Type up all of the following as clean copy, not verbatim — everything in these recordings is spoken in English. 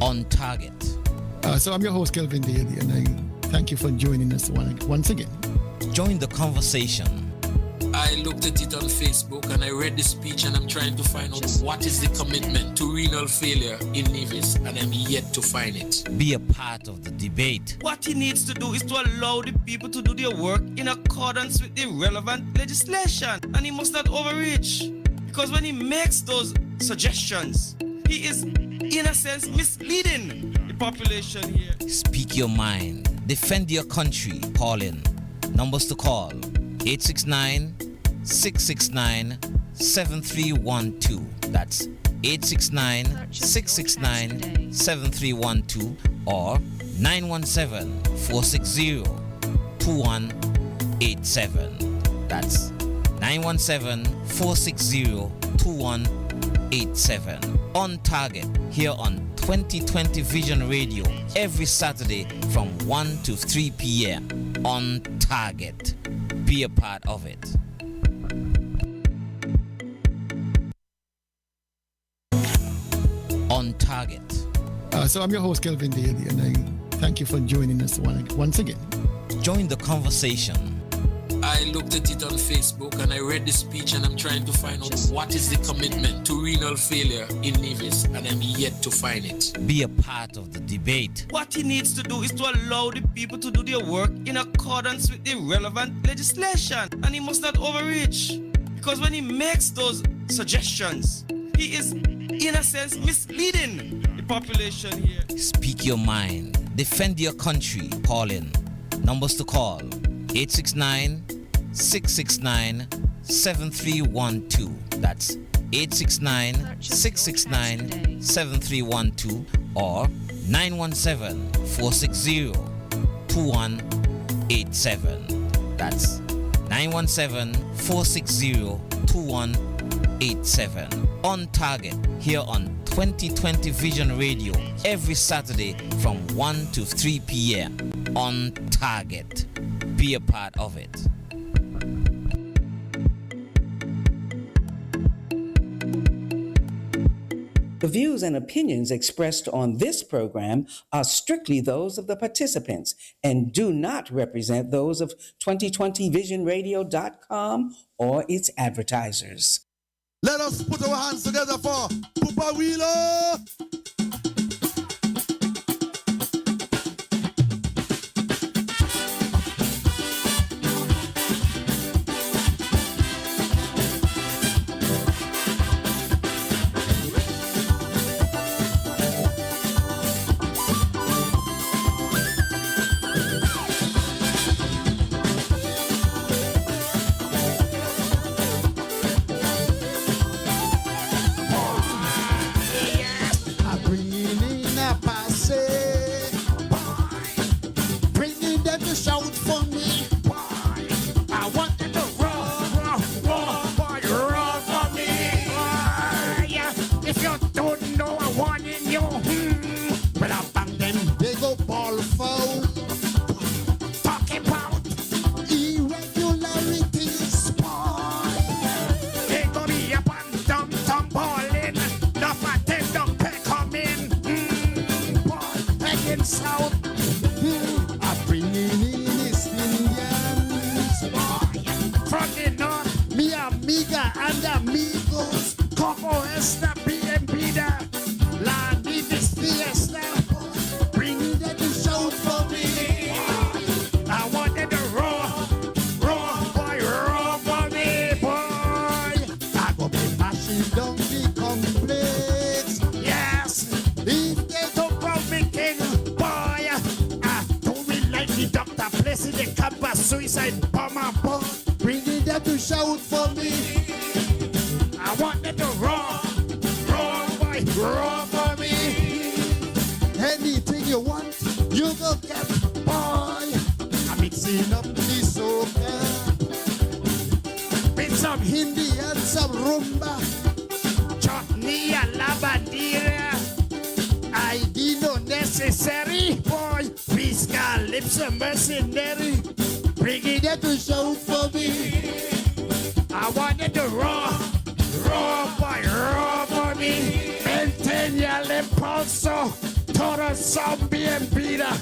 On target. So I'm your host, Kelvin Daly, and I thank you for joining us once again. Join the conversation. I looked at it on Facebook and I read the speech and I'm trying to find out what is the commitment to renal failure in Nevis, and I'm yet to find it. Be a part of the debate. What he needs to do is to allow the people to do their work in accordance with the relevant legislation, and he must not overreach, because when he makes those suggestions, he is in a sense misleading the population here. Speak your mind. Defend your country. Call in. Numbers to call: 869-669-7312. That's 869-669-7312 or 917-460-2187. That's 917-460-2187. On target here on 2020 Vision Radio every Saturday from 1 to 3 p.m. On target. Be a part of it. On target. So I'm your host, Kelvin Daly, and I thank you for joining us once again. Join the conversation. I looked at it on Facebook and I read the speech and I'm trying to find out what is the commitment to renal failure in Nevis, and I'm yet to find it. Be a part of the debate. What he needs to do is to allow the people to do their work in accordance with the relevant legislation, and he must not overreach, because when he makes those suggestions, he is in a sense misleading the population here. Speak your mind. Defend your country. Call in. Numbers to call: 869-669-7312. That's 869-669-7312 or 917-460-2187. That's 917-460-2187. On target here on 2020 Vision Radio every Saturday from 1 to 3 p.m. On target. Be a part of it. The views and opinions expressed on this program are strictly those of the participants and do not represent those of 2020visionradio.com or its advertisers. Let us put our hands together for Papa Wheeler! Suicide bomber, bringing them to shout for me. I want them to roar, boy, roar for me. Anything you want, you go get, boy. I'm mixing up the soca with some Hindi and some rumba, chutney and lavandera. ID no necessary, boy. Fiscal lips and mercenary. Bringing them to shout for me. I want them to roar, boy, roar for me. Maintain your impulso. Total zombie and beater.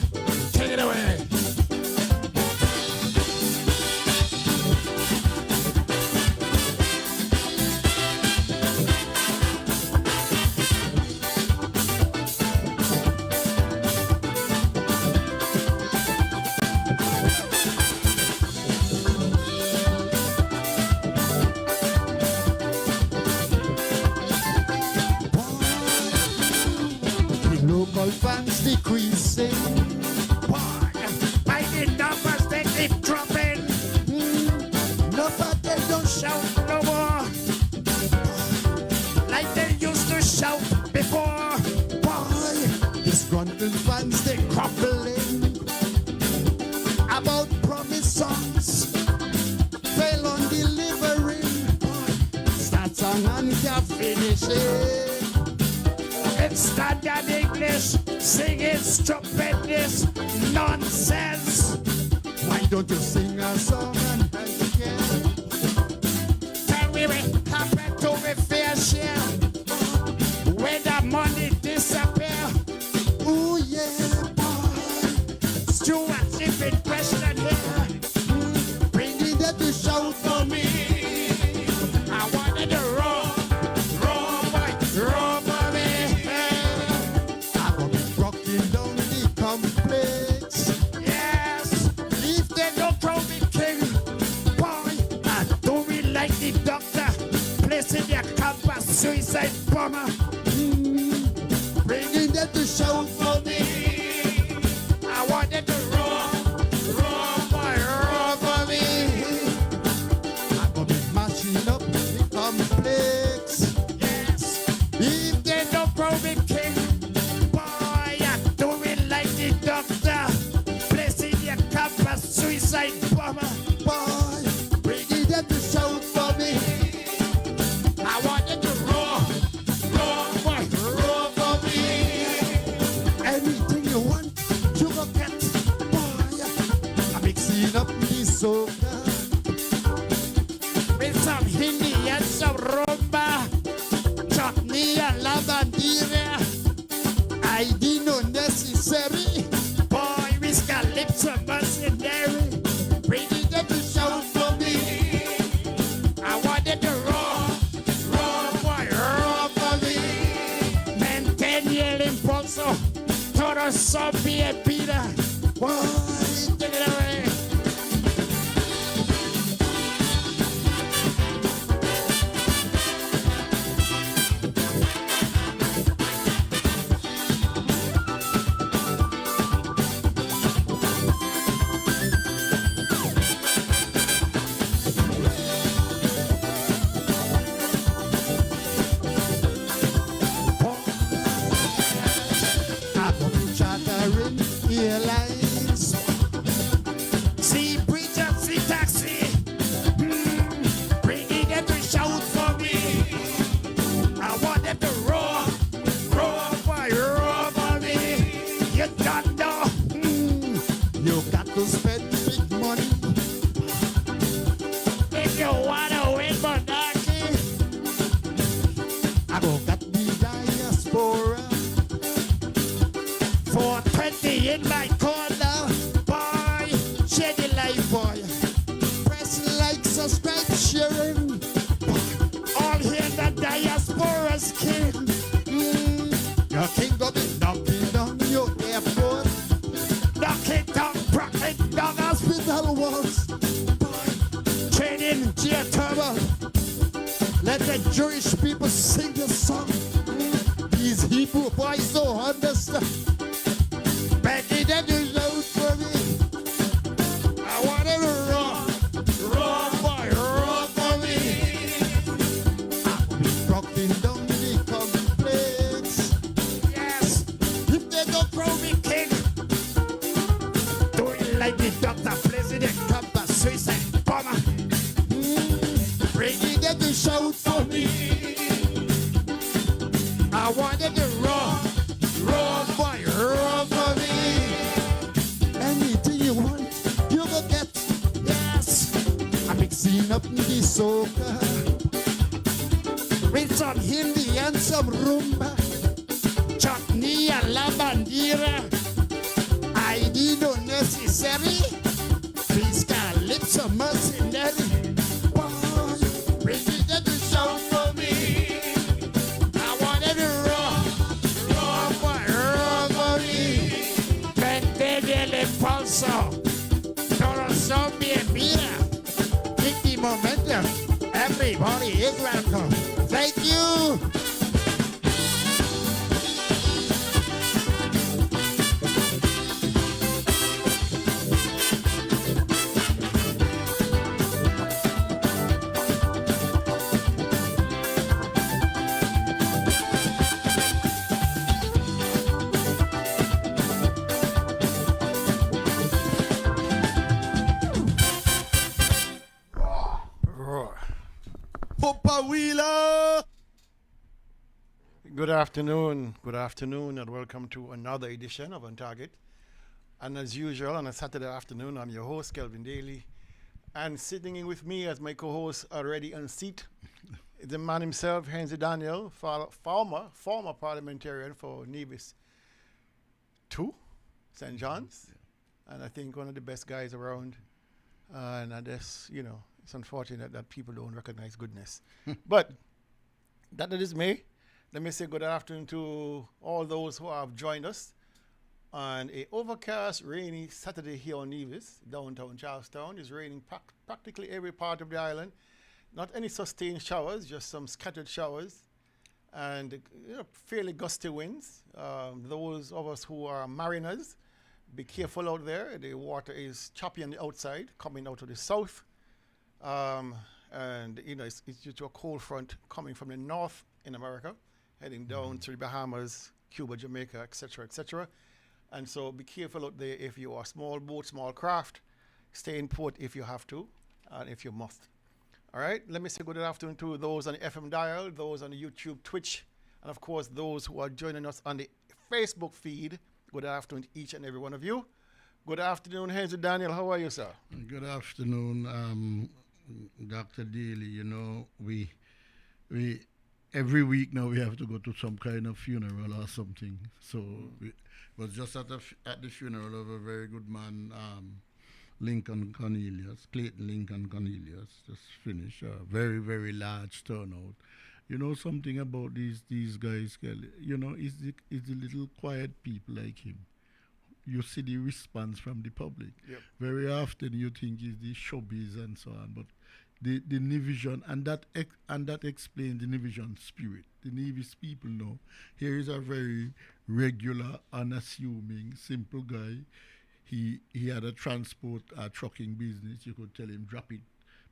Take it away. Local fans decreasing. Why? By the numbers they keep dropping. Nobody don't shout no more like they used to shout before. Why? These grunting fans they crumbling about promise songs. Fail on delivering. Start song and can't finish it. It's standard English, singing stupidness, nonsense. Why don't you sing a song and dance again? Tell me what happened to me fair share when the money disappear. Ooh yeah, boy. Stuart Tiffin question here. Bringing them to shout for me. I wanted to roll, boy, roll. Complex. Yes, if they don't call me king, boy, I don't really like the doctor. Placing their campus suicide bomber. Bringing them to show for me. I wanted to roll, boy, roll for me. I'm gonna be mashing up the complex. Yes, if they don't call me king. Doctor, placing your campus suicide bomber. Boy, bringing them to shout for me. I wanted to roar, boy, roar for me. Anything you want, you go get. Boy, I'm mixing up the soca with some Hindi and some rumba, chutney and lavandera. I didn't know necessary. Boy, we got lips of mercenary. Bringing them to shout for me. I wanted to roar, boy, roar for me. Maintain impulso, total zombie and beater. Boy, take it away. Airlines. See preacher, see taxi. Bringing them to shout for me. I want them to roar, boy, roar for me. You don't know. You got to spend big money if you wanna win monarchy. I go got the diaspora. 420 in my corner, boy, share the life, boy. Press like, subscribe, sharing. All here the diaspora's king. Your king go be knocking down your airport, knocking down Brooklyn, down hospital walls. Boy, training geothermal. Let the Jewish people sing the song. These Hebrew boys don't understand. Begging them to shout for me. I want to roar, boy, roar for me. I'll be rocking down the complex. Yes, if they don't throw me king, do it like the doctor, president, campus, suicide bomber. Bringing them to shout for me. I wanted to roar, boy, roar for me. Anything you want, you go get. Yes, I'm mixing up the soca with some Hindi and some rumba. chutney a la bandera. ID no necessary. Fiscal lips are mercenary. Boy, bring it to the show for me. I want it raw for me. Vente el impulso. Corazón bien mira. Kick the momentum. Everybody is welcome. Thank you. Papa Wheeler. Good afternoon, and welcome to another edition of On Target. And as usual, on a Saturday afternoon, I'm your host, Kelvin Daly. And sitting in with me as my co-host already on seat is the man himself, Henry Daniel, former parliamentarian for Nevis 2, St. John's. And I think one of the best guys around. And I guess, it's unfortunate that people don't recognize goodness. But that it is me. Let me say good afternoon to all those who have joined us on a overcast, rainy Saturday here on Nevis, downtown Charlestown. It's raining practically every part of the island. Not any sustained showers, just some scattered showers, and fairly gusty winds. Those of us who are mariners, be careful out there. The water is choppy on the outside, coming out of the south. And it's due to a cold front coming from the north in America, heading down to the Bahamas, Cuba, Jamaica, etc., etc. And so be careful out there if you are small boat, small craft. Stay in port if you have to, and if you must. All right, let me say good afternoon to those on the FM dial, those on the YouTube, Twitch, and of course those who are joining us on the Facebook feed. Good afternoon to each and every one of you. Good afternoon, Henry Daniel. How are you, sir? Good afternoon, Dr. Daly. We every week now we have to go to some kind of funeral or something. So we was just at the funeral of a very good man, Clayton Lincoln Cornelius, just finished. A very, very large turnout. Something about these guys, Kelly. It's the little quiet people like him. You see the response from the public. Yep. Very often you think it's the showbiz and so on, but the Nevision, and that explains the Nevision spirit. The Nevis people know here is a very regular, unassuming, simple guy. He had a trucking business. You could tell him, drop it,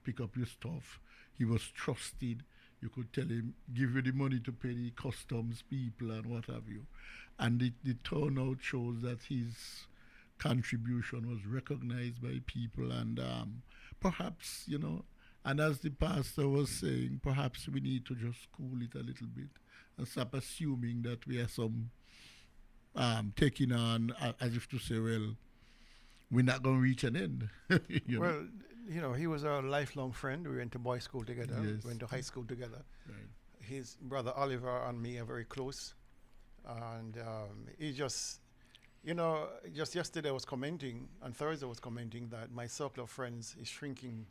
pick up your stuff. He was trusted. You could tell him, give you the money to pay the customs people and what have you. And the turnout shows that his contribution was recognized by people, and perhaps, and as the pastor was saying, perhaps we need to just cool it a little bit and stop assuming that we are some taking on as if to say, well, we're not going to reach an end. Well, he was a lifelong friend. We went to boys' school together, Yes. went to high school together. Right. His brother Oliver and me are very close. And he just yesterday I was commenting, on Thursday I was commenting that my circle of friends is shrinking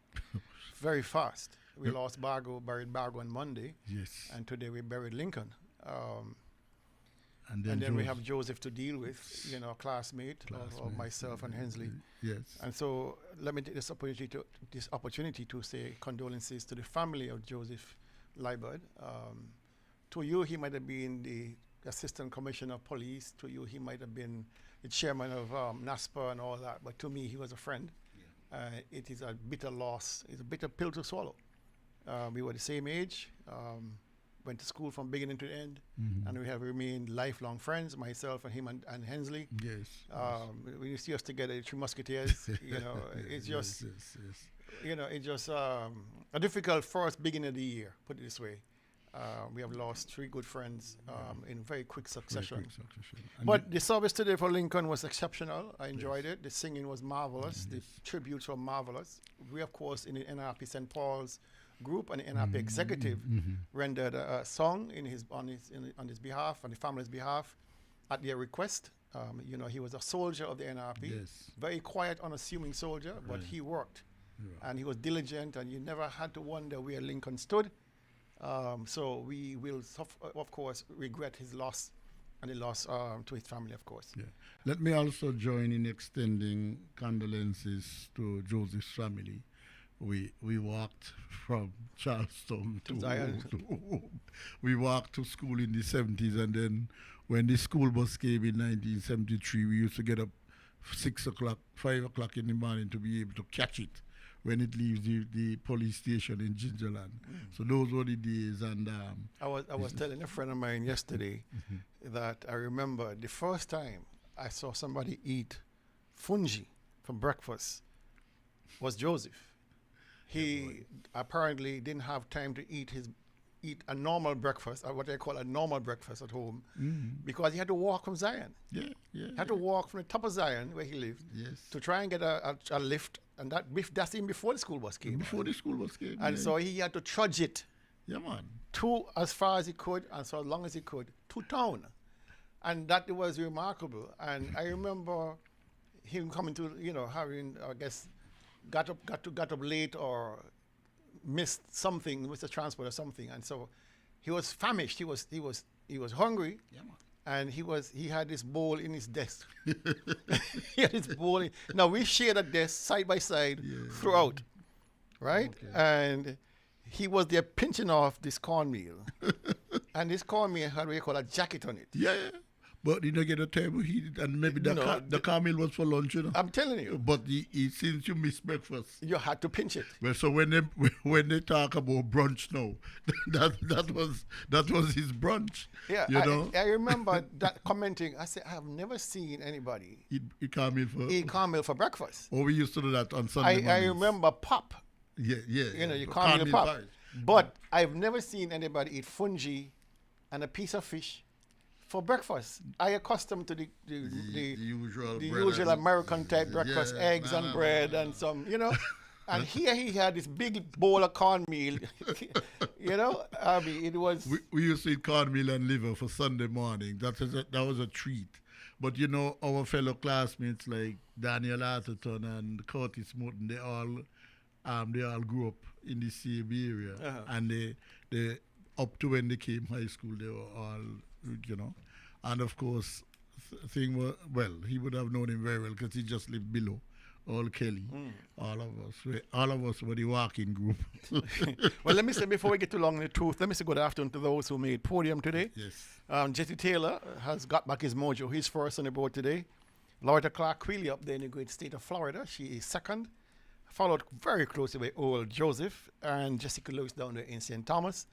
very fast. We lost buried Bargo on Monday. Yes. And today we buried Lincoln. And then we have Joseph to deal with, a classmate of myself and Hensley. Yes. And so let me take this opportunity to say condolences to the family of Joseph Liebert. To you, he might have been the Assistant Commissioner of Police. To you, he might have been the chairman of NASPA and all that. But to me, he was a friend. Yeah. It is a bitter loss. It's a bitter pill to swallow. We were the same age. Went to school from beginning to end, and we have remained lifelong friends, myself and him and Hensley. Yes. When you see us together, the Three Musketeers, it's just, it's just a difficult first beginning of the year, put it this way. We have lost three good friends in very quick succession. But the service today for Lincoln was exceptional. I enjoyed it. The singing was marvelous. The tributes were marvelous. We, of course, in the NRP St. Paul's, group, and the NRP executive rendered a song on his behalf, on the family's behalf, at their request. You know, he was a soldier of the NRP, very quiet, unassuming soldier, but he worked, and he was diligent, and you never had to wonder where Lincoln stood. So we will, of course, regret his loss, and the loss to his family, of course. Yeah. Let me also join in extending condolences to Joseph's family. We walked from Charleston to home. We walked to school in the 70s, and then when the school bus came in 1973, we used to get up 6 o'clock, 5 o'clock in the morning to be able to catch it when it leaves the police station in Gingerland. So those were the days. And I was telling a friend of mine yesterday that I remember the first time I saw somebody eat fungi for breakfast was Joseph. He apparently didn't have time to eat a normal breakfast, or what they call a normal breakfast at home, because he had to walk from Zion. He had to walk from the top of Zion, where he lived, to try and get a lift, and that's even before the school bus came. Before the school bus came. And so he had to trudge it as far as he could, and so as long as he could, to town. And that was remarkable. And I remember him coming to, having, I guess, got up late or missed the transport or something, and so he was famished. He was hungry, and he had this bowl in his desk. He had his bowl. Now we shared a desk side by side throughout, right? Okay. And he was there pinching off this cornmeal, and this cornmeal had what you call a jacket on it. But you don't get a table heated, and maybe the cornmeal was for lunch, I'm telling you. But since you missed breakfast, you had to pinch it. Well, so when they talk about brunch now, that was his brunch. Yeah, I remember that commenting. I said, I have never seen anybody eat cornmeal for breakfast. Oh, we used to do that on Sunday mornings. I remember pop. Yeah. You cornmeal pop. Pie. But I've never seen anybody eat fungi and a piece of fish for breakfast. I accustomed to the usual American type breakfast, eggs and bread and some, And here he had this big bowl of cornmeal. I mean, it was. We used to eat cornmeal and liver for Sunday morning. That was a treat. But our fellow classmates like Daniel Atherton and Curtis Morton, they all grew up in the same area, and they up to when they came high school, they were all, and of course, he would have known him very well because he just lived below. All Kelly, all of us were the walking group. Well, let me say, before we get too long in the truth, let me say good afternoon to those who made podium today. Yes. Jesse Taylor has got back his mojo. He's first on the board today. Loretta Clark-Queely up there in the great state of Florida. She is second, followed very closely by Old Joseph and Jessica Lewis down there in St. Thomas.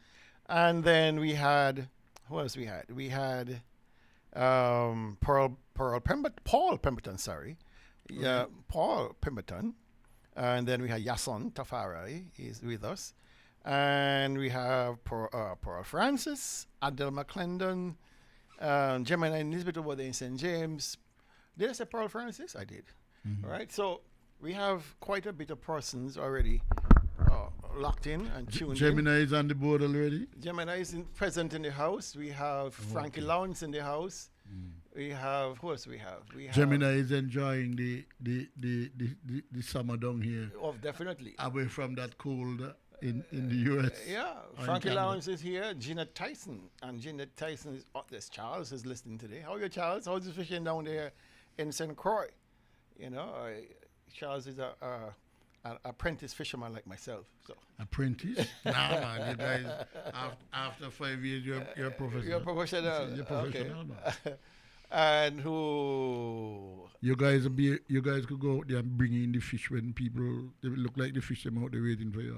And then we had, who else we had? We had Paul Pemberton, sorry. Yeah, Paul Pemberton. And then we had Yason Tafari is with us. And we have Pearl Francis, Adele McClendon, Gemini Nisbet over there in St. James. Did I say Pearl Francis? I did. All right, so we have quite a bit of persons already locked in and tuned Gemini is on the board already? Gemini is present in the house. We have Frankie Lawrence in the house. We have, who else we have? Gemini is enjoying the summer down here. Oh, definitely. Away from that cold in the U.S. Yeah, Frankie Lawrence is here. Gina Tyson. And Gina Tyson is, there's Charles is listening today. How are you, Charles? How's the fishing down there in St. Croix? Charles is an apprentice fisherman like myself. So apprentice? Nah, man, you guys. After 5 years, you're a professional. You're professional. You're professional. Okay. And who? You guys could go out there and bring in the fish when people they look like the fish them out there waiting for you.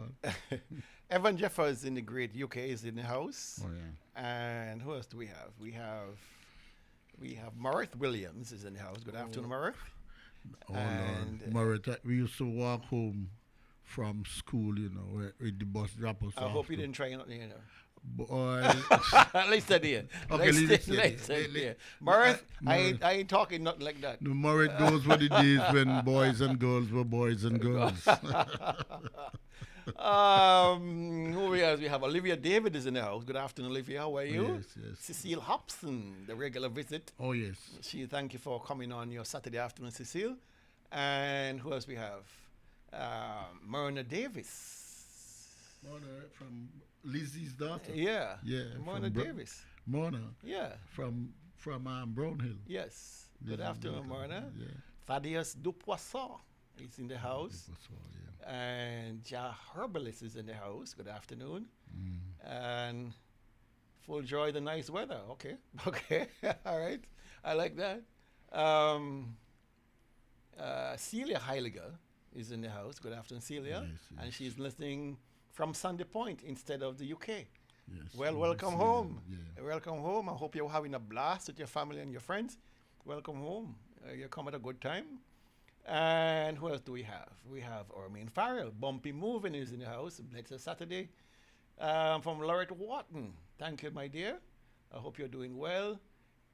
Evan Jeffers in the great UK is in the house. Oh yeah. And who else do we have? We have Marith Williams is in the house. Good afternoon, Marith. Oh, Lord. We used to walk home from school, with the bus drop us off. I hope you didn't try nothing, Boy. At least I did. Okay, Marith, I ain't talking nothing like that. No, Marith, those were the days when boys and girls were boys and girls. else we have? Olivia David is in the house. Good afternoon, Olivia. How are you? Yes, yes. Cecile Hobson, the regular visit. Oh, yes. Thank you for coming on your Saturday afternoon, Cecile. And who else we have? Myrna Davis. Mona from Lizzie's daughter. Yeah. Yeah. Myrna Davis. Mona. Yeah. From Brown Hill. Yes. Good Lizzie's afternoon, daughter. Myrna. Yeah. Thaddeus Dupoisson is in the house. Yeah. And Ja Herbalist is in the house. Good afternoon. And Full Joy, the nice weather. Okay. Okay. All right. I like that. Celia Heiliger is in the house. Good afternoon, Celia. Yes, yes. And she's listening from Sandy Point instead of the UK. Yes. Well, yes, welcome yeah, home. Yeah. Welcome home. I hope you're having a blast with your family and your friends. Welcome home. You come at a good time. And who else do we have? We have Ormaine Farrell. Bumpy Moving is in the house. Blessed Saturday. From Lorette Wharton. Thank you, my dear. I hope you're doing well.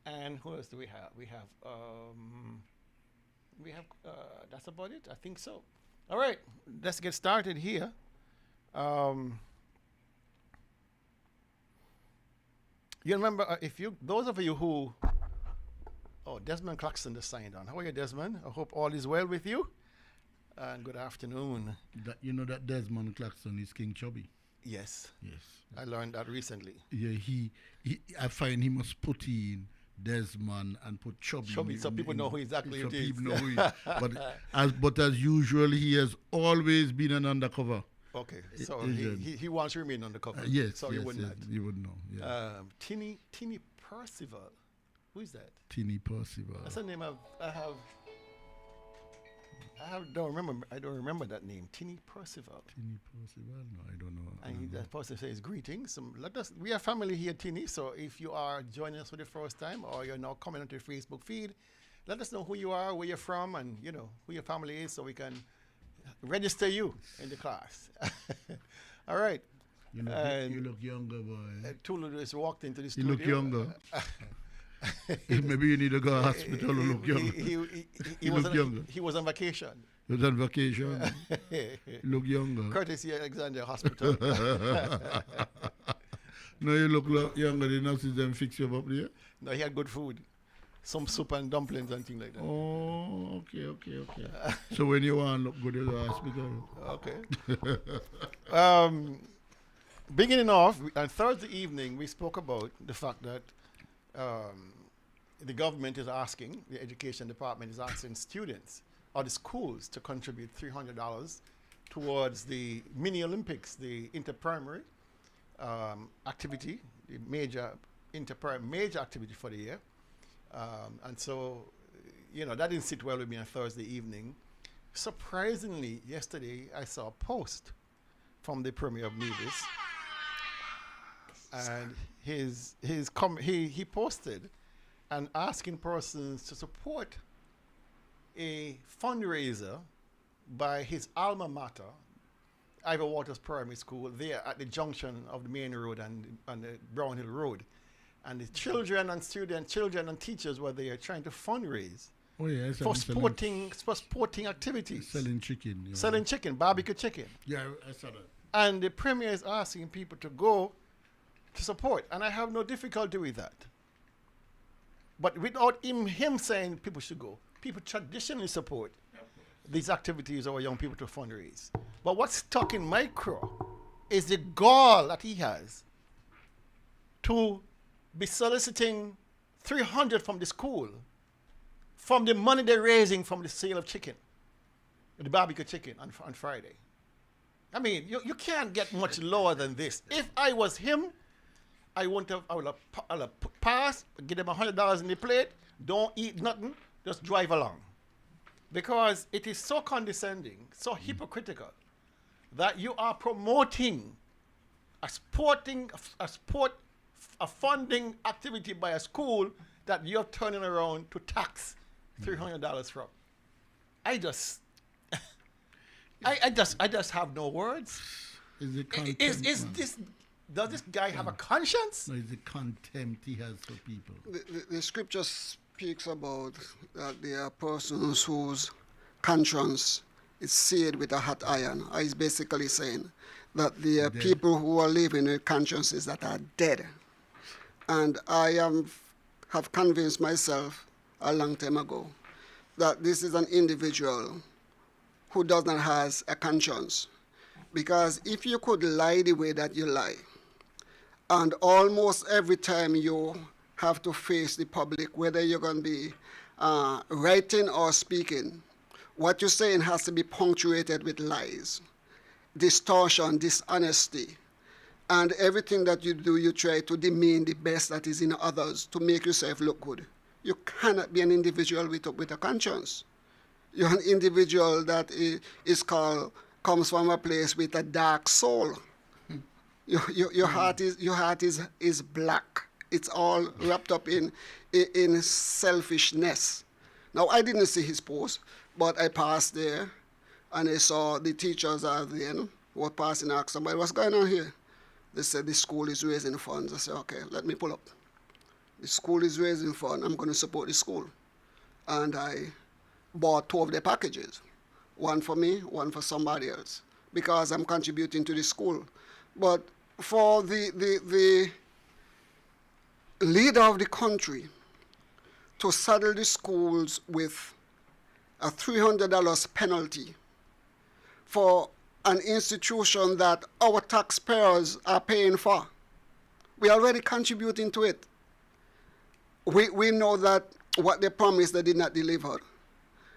And who else do we have? We have, that's about it? I think so. All right, let's get started here. You remember, those of you who, Desmond Claxton just signed on. How are you, Desmond? I hope all is well with you. And good afternoon. You know that Desmond Claxton is King Chubby? Yes. Yes. I learned that recently. Yeah, I find he must put in Desmond and put Chubby. So people know who exactly it is. People know who but as usual, he has always been an undercover. Okay, so he wants to remain undercover. Yes, so yes, you wouldn't. You would know. Yeah. Tinny Percival. Who is that? Tinny Percival. That's a name I don't remember that name. Tinny Percival. Tinny Percival? No, I don't know. And that person says greetings. We are family here, Tinny. So if you are joining us for the first time or you're now coming onto the Facebook feed, let us know who you are, where you're from, and who your family is, so we can register you in the class. All right. You look younger, boy. Tulu just walked into the studio. You look younger. Maybe you need to go to hospital to look younger. He look younger. He was on vacation. He was on vacation. You look younger. Courtesy Alexandria Hospital. No, you look younger. The nurses then fix you up there? No, he had good food. Some soup and dumplings and things like that. Oh, okay. So when you want to look good, you go to the hospital. Okay. Beginning off, on Thursday evening, we spoke about the fact that the government is asking, the education department is asking students or the schools to contribute $300 towards the mini Olympics, the inter-primary activity, the major activity for the year. And so, that didn't sit well with me on Thursday evening. Surprisingly, yesterday I saw a post from the Premier of Nevis, and he posted and asking persons to support a fundraiser by his alma mater, Ivor Waters Primary School, there at the junction of the main road and the Brown Hill Road. And the children and teachers were there trying to fundraise for sporting activities. Selling chicken. Selling chicken, barbecue chicken. Yeah, I saw that. And the Premier is asking people to go to support. And I have no difficulty with that. But without him saying people should go, people traditionally support these activities of our young people to fundraise. But what's stuck in my craw is the gall that he has to be soliciting $300 from the school, from the money they're raising from the sale of chicken, the barbecue chicken on Friday. I mean, you can't get much lower than this. If I was him, I would have passed, give them $100 in the plate, don't eat nothing, just drive along. Because it is so condescending, so hypocritical, that you are promoting a funding activity by a school that you're turning around to tax $300 from. I just have no words. Does this guy have a conscience? No, it's the contempt he has for people. The scripture speaks about that there are persons whose conscience is seared with a hot iron. He's basically saying that there are people who are living with consciences that are dead. And I have convinced myself a long time ago that this is an individual who does not have a conscience. Because if you could lie the way that you lie, and almost every time you have to face the public, whether you're going to be writing or speaking, what you're saying has to be punctuated with lies, distortion, dishonesty, and everything that you do, you try to demean the best that is in others to make yourself look good. You cannot be an individual with a conscience. You're an individual that comes from a place with a dark soul. Your heart is black. It's all wrapped up in selfishness. Now, I didn't see his post, but I passed there, and I saw the teachers are there who were passing, asked somebody, what's going on here? They said the school is raising funds. I said, okay, let me pull up. The school is raising funds. I'm going to support the school. And I bought 2 of their packages, one for me, one for somebody else, because I'm contributing to the school. But for the leader of the country to saddle the schools with a $300 penalty for an institution that our taxpayers are paying for, we're already contributing to it. We know that what they promised they did not deliver.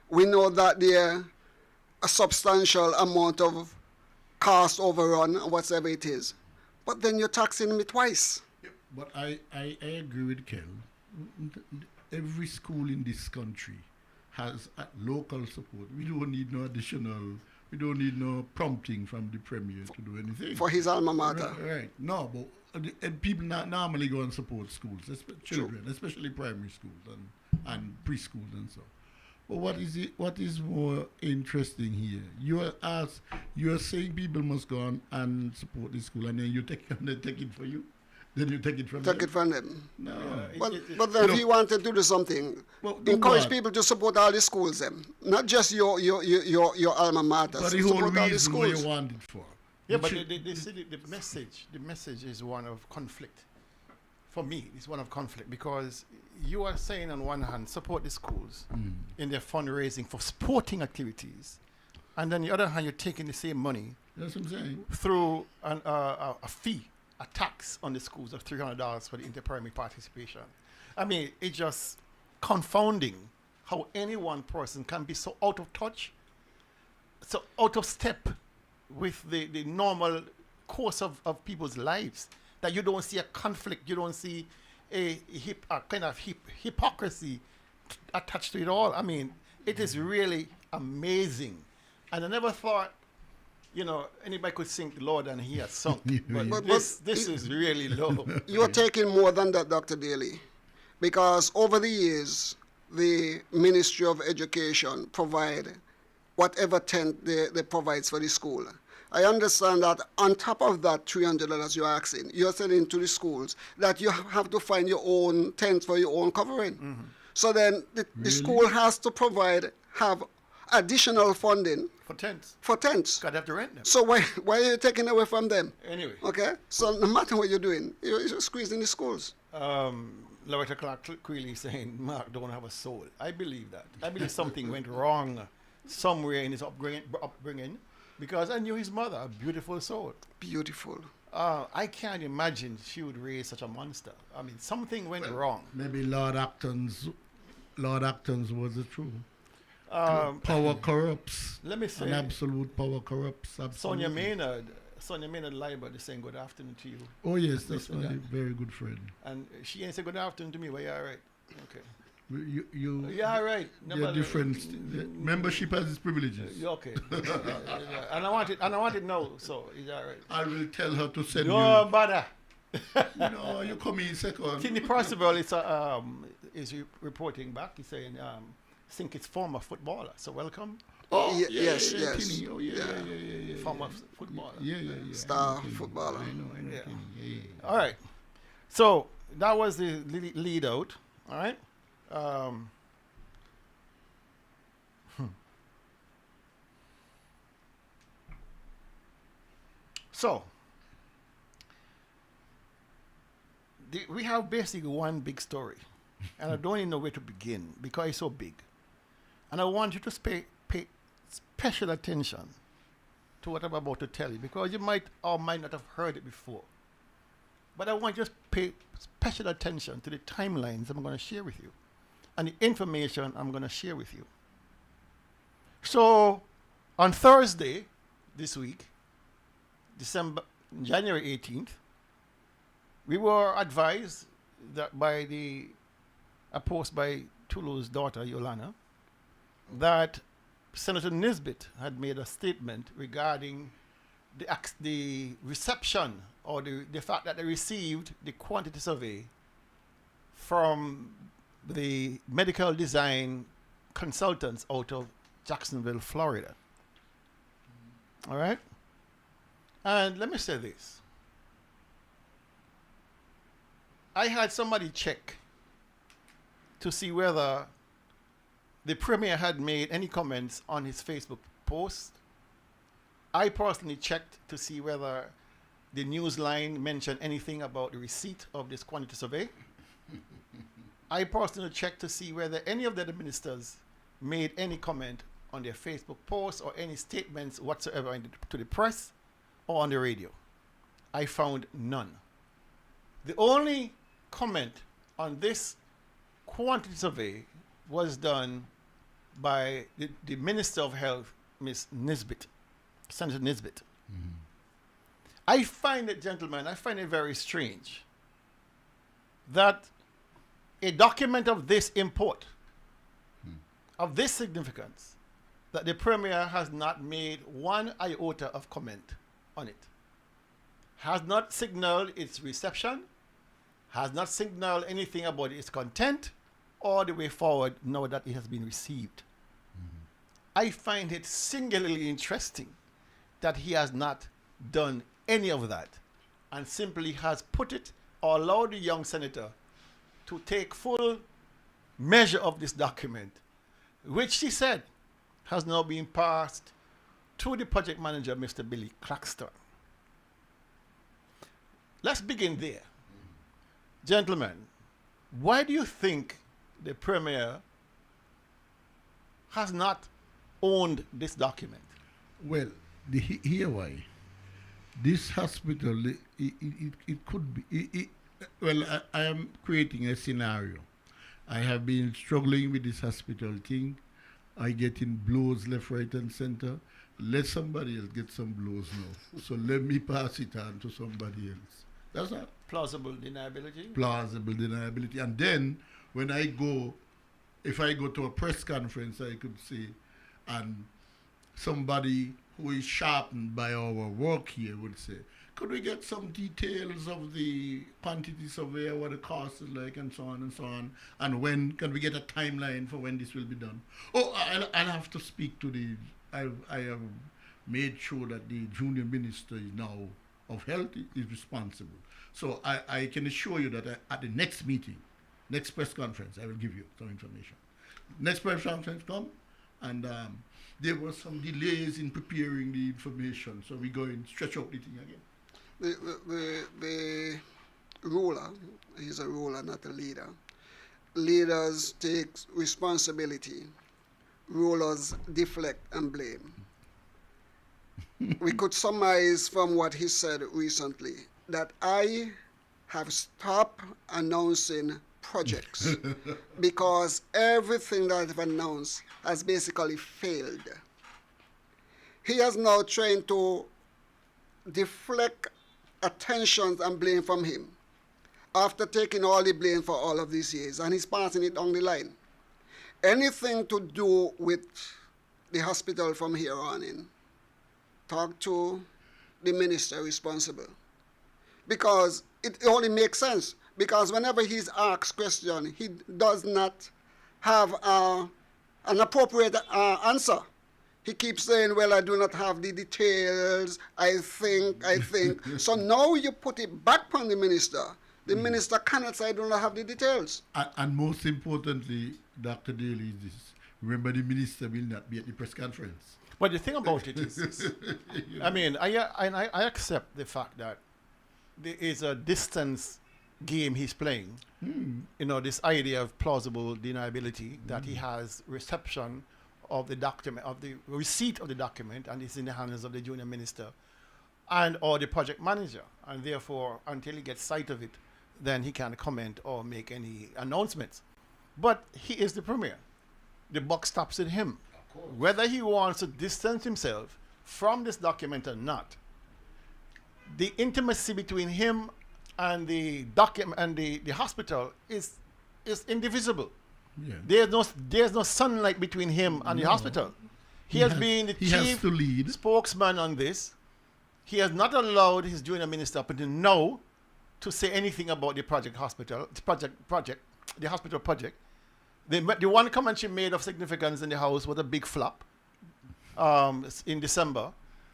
We know that there a substantial amount of cost overrun, whatever it is. But then you're taxing me twice. But I agree with Kel. Every school in this country has local support. We don't need no additional, we don't need no prompting from the Premier to do anything. For his alma mater. Right. No, but people not normally go and support schools, children, especially primary schools and preschools and so. But what is more interesting here? You are saying people must go on and support the school, and then you take it for you. Then you take it from them. Take it from them. No. But then he wanted to do something. Encourage people to support all the schools, not just your alma mater. But the whole reason what you want it for. Yeah, but the message is one of conflict. For me, it's one of conflict, because you are saying on one hand, support the schools in their fundraising for sporting activities, and then on the other hand, you're taking the same money. That's what I'm saying. Through a fee, a tax on the schools of $300 for the inter-primary participation. I mean, it's just confounding how any one person can be so out of touch, so out of step with the normal course of people's lives, that you don't see a conflict, you don't see a kind of hypocrisy attached to it all. I mean, it is really amazing. And I never thought, anybody could sing the Lord and he has sung. But this is really low. You're taking more than that, Dr. Daly, because over the years, the Ministry of Education provide whatever tent they provides for the school. I understand that on top of that $300 you're asking, you're saying to the schools that you have to find your own tent for your own covering. Mm-hmm. So then the school has to have additional funding for tents. Because they have to rent them. So why are you taking away from them? Anyway. Okay? So no matter what you're doing, you're squeezing the schools. Loretta Clark clearly saying Mark don't have a soul. I believe that. I believe something went wrong somewhere in his upbringing, because I knew his mother, a beautiful soul. Beautiful. I can't imagine she would raise such a monster. I mean, something went wrong. Maybe Lord Acton's was the truth. Power corrupts. Let me say, an absolute power corrupts. Sonia Maynard Liber is saying good afternoon to you. Oh yes, that's my very good friend. And she ain't say good afternoon to me. Well, you're all right. Okay. Yeah, right. You're different. Membership has its privileges. Okay. And I want it now, so it's all right. I will tell her to send no bother. No, you come in second. Tinny Percival is reporting back. He's saying, think it's former footballer. So welcome. Oh, yes. Tinny. Oh, yeah. Former footballer. Yeah. Star footballer. I know. Yeah. All right. So that was the lead out. All right. So, we have basically one big story. And I don't even know where to begin because it's so big. And I want you to pay special attention to what I'm about to tell you because you might or might not have heard it before. But I want you to pay special attention to the timelines I'm going to share with you and the information I'm going to share with you. So, on Thursday this week, January 18th, we were advised that by a post by Tulu's daughter, Yolanda, that Senator Nisbet had made a statement regarding the reception or the fact that they received the quantity survey from the medical design consultants out of Jacksonville, Florida. All right? And let me say this. I had somebody check to see whether the Premier had made any comments on his Facebook post. I personally checked to see whether the Newsline mentioned anything about the receipt of this quantity survey. I personally checked to see whether any of the other ministers made any comment on their Facebook posts or any statements whatsoever to the press or on the radio. I found none. The only comment on this quantity survey was done by the Minister of Health, Ms. Nisbet, Senator Nisbet. Mm-hmm. I find it, gentlemen, very strange that a document of this import, of this significance, that the Premier has not made one iota of comment on it, has not signaled its reception, has not signaled anything about its content or the way forward now that it has been received. Mm-hmm. I find it singularly interesting that he has not done any of that and simply has put it or allowed the young senator to take full measure of this document, which he said has now been passed to the project manager, Mr. Billy Claxton. Let's begin there. Gentlemen, why do you think the Premier has not owned this document? Well, here why. This hospital, it could be, I am creating a scenario. I have been struggling with this hospital thing. I get in blows left, right, and center. Let somebody else get some blows now. So let me pass it on to somebody else. That's not plausible deniability. Plausible deniability. And then when I go, if I go to a press conference, I could say, and somebody who is sharpened by our work here would say, could we get some details of the quantity survey, what the cost is like, and so on and so on, and when can we get a timeline for when this will be done? Oh, I'll have to speak to I have made sure that the junior minister is now of health is responsible. So I can assure you that at the next meeting, next press conference, I will give you some information. Next press conference come, and there were some delays in preparing the information, so we go and stretch out the thing again. The ruler, he's a ruler, not a leader. Leaders take responsibility. Rulers deflect and blame. We could surmise from what he said recently that I have stopped announcing projects because everything that I've announced has basically failed. He has now trying to deflect attention and blame from him after taking all the blame for all of these years, and he's passing it on the line. Anything to do with the hospital from here on in, talk to the minister responsible. Because it only makes sense. Because whenever he's asked question, he does not have an appropriate answer. He keeps saying, well, I do not have the details, I think. So now you put it back on the minister. The minister cannot say, I do not have the details. And most importantly, Dr. Daly, is this. Remember, the minister will not be at the press conference. But the thing about it is, this. I mean, I accept the fact that there is a distance game he's playing. You know, this idea of plausible deniability, that he has reception of the document, of the receipt of the document, and it's in the hands of the junior minister and or the project manager, and therefore until he gets sight of it, then he can't comment or make any announcements. But he is the premier. The buck stops with him. Whether he wants to distance himself from this document or not, the intimacy between him and the document and the hospital is indivisible. Yeah. There's no sunlight between him and the hospital. He has been the chief spokesman on this. He has not allowed his junior minister up until now to say anything about the hospital project. The one comment she made of significance in the House was a big flop in December.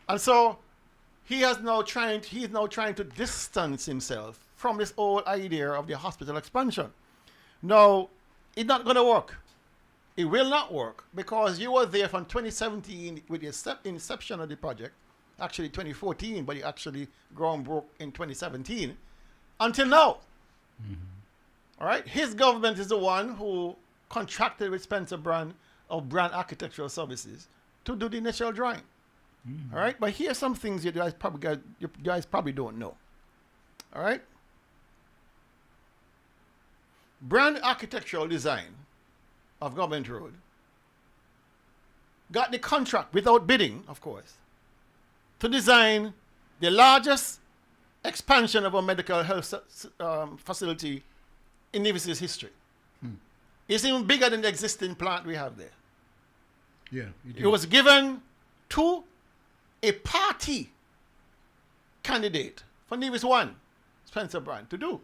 And so he's now trying to distance himself from this whole idea of the hospital expansion. Now, it's not going to work. It will not work because you were there from 2017 with the inception of the project, actually 2014, but it actually ground broke in 2017, until now. All right? His government is the one who contracted with Spencer Brand of Brand Architectural Services to do the initial drawing. All right? But here's some things you guys probably don't know. All right? Brand Architectural Design of Government Road got the contract without bidding, of course, to design the largest expansion of a medical health facility in Nevis's history. It's even bigger than the existing plant we have there. Yeah, it was given to a party candidate for Nevis 1, Spencer Brand, to do.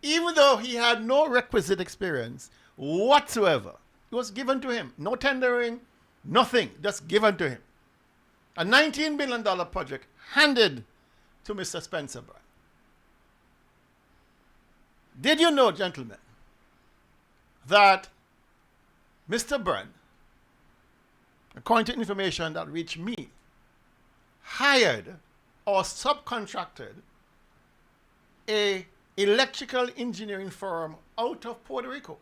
Even though he had no requisite experience whatsoever. It was given to him. No tendering, nothing. Just given to him. A $19 billion project handed to Mr. Spencer Brand. Did you know, gentlemen, that Mr. Brand, according to information that reached me, hired or subcontracted a electrical engineering firm out of Puerto Rico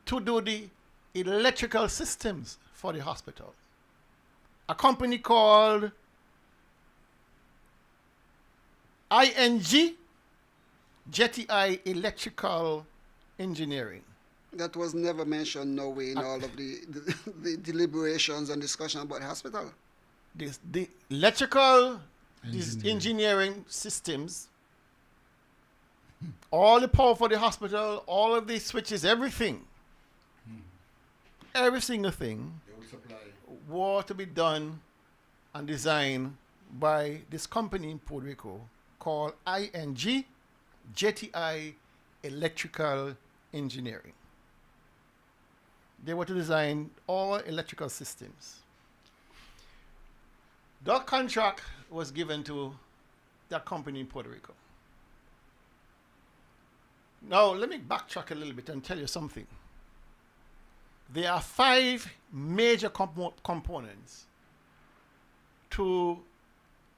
to do the electrical systems for the hospital. A company called ING, Jetty Electrical Engineering. That was never mentioned, no way, in all of the deliberations and discussion about the hospital. The electrical engineering systems, all the power for the hospital, all of the switches, everything, every single thing was to be done and designed by this company in Puerto Rico called ING, Jetty Electrical Engineering. They were to design all electrical systems. That contract was given to that company in Puerto Rico. Now, let me backtrack a little bit and tell you something. There are 5 major components to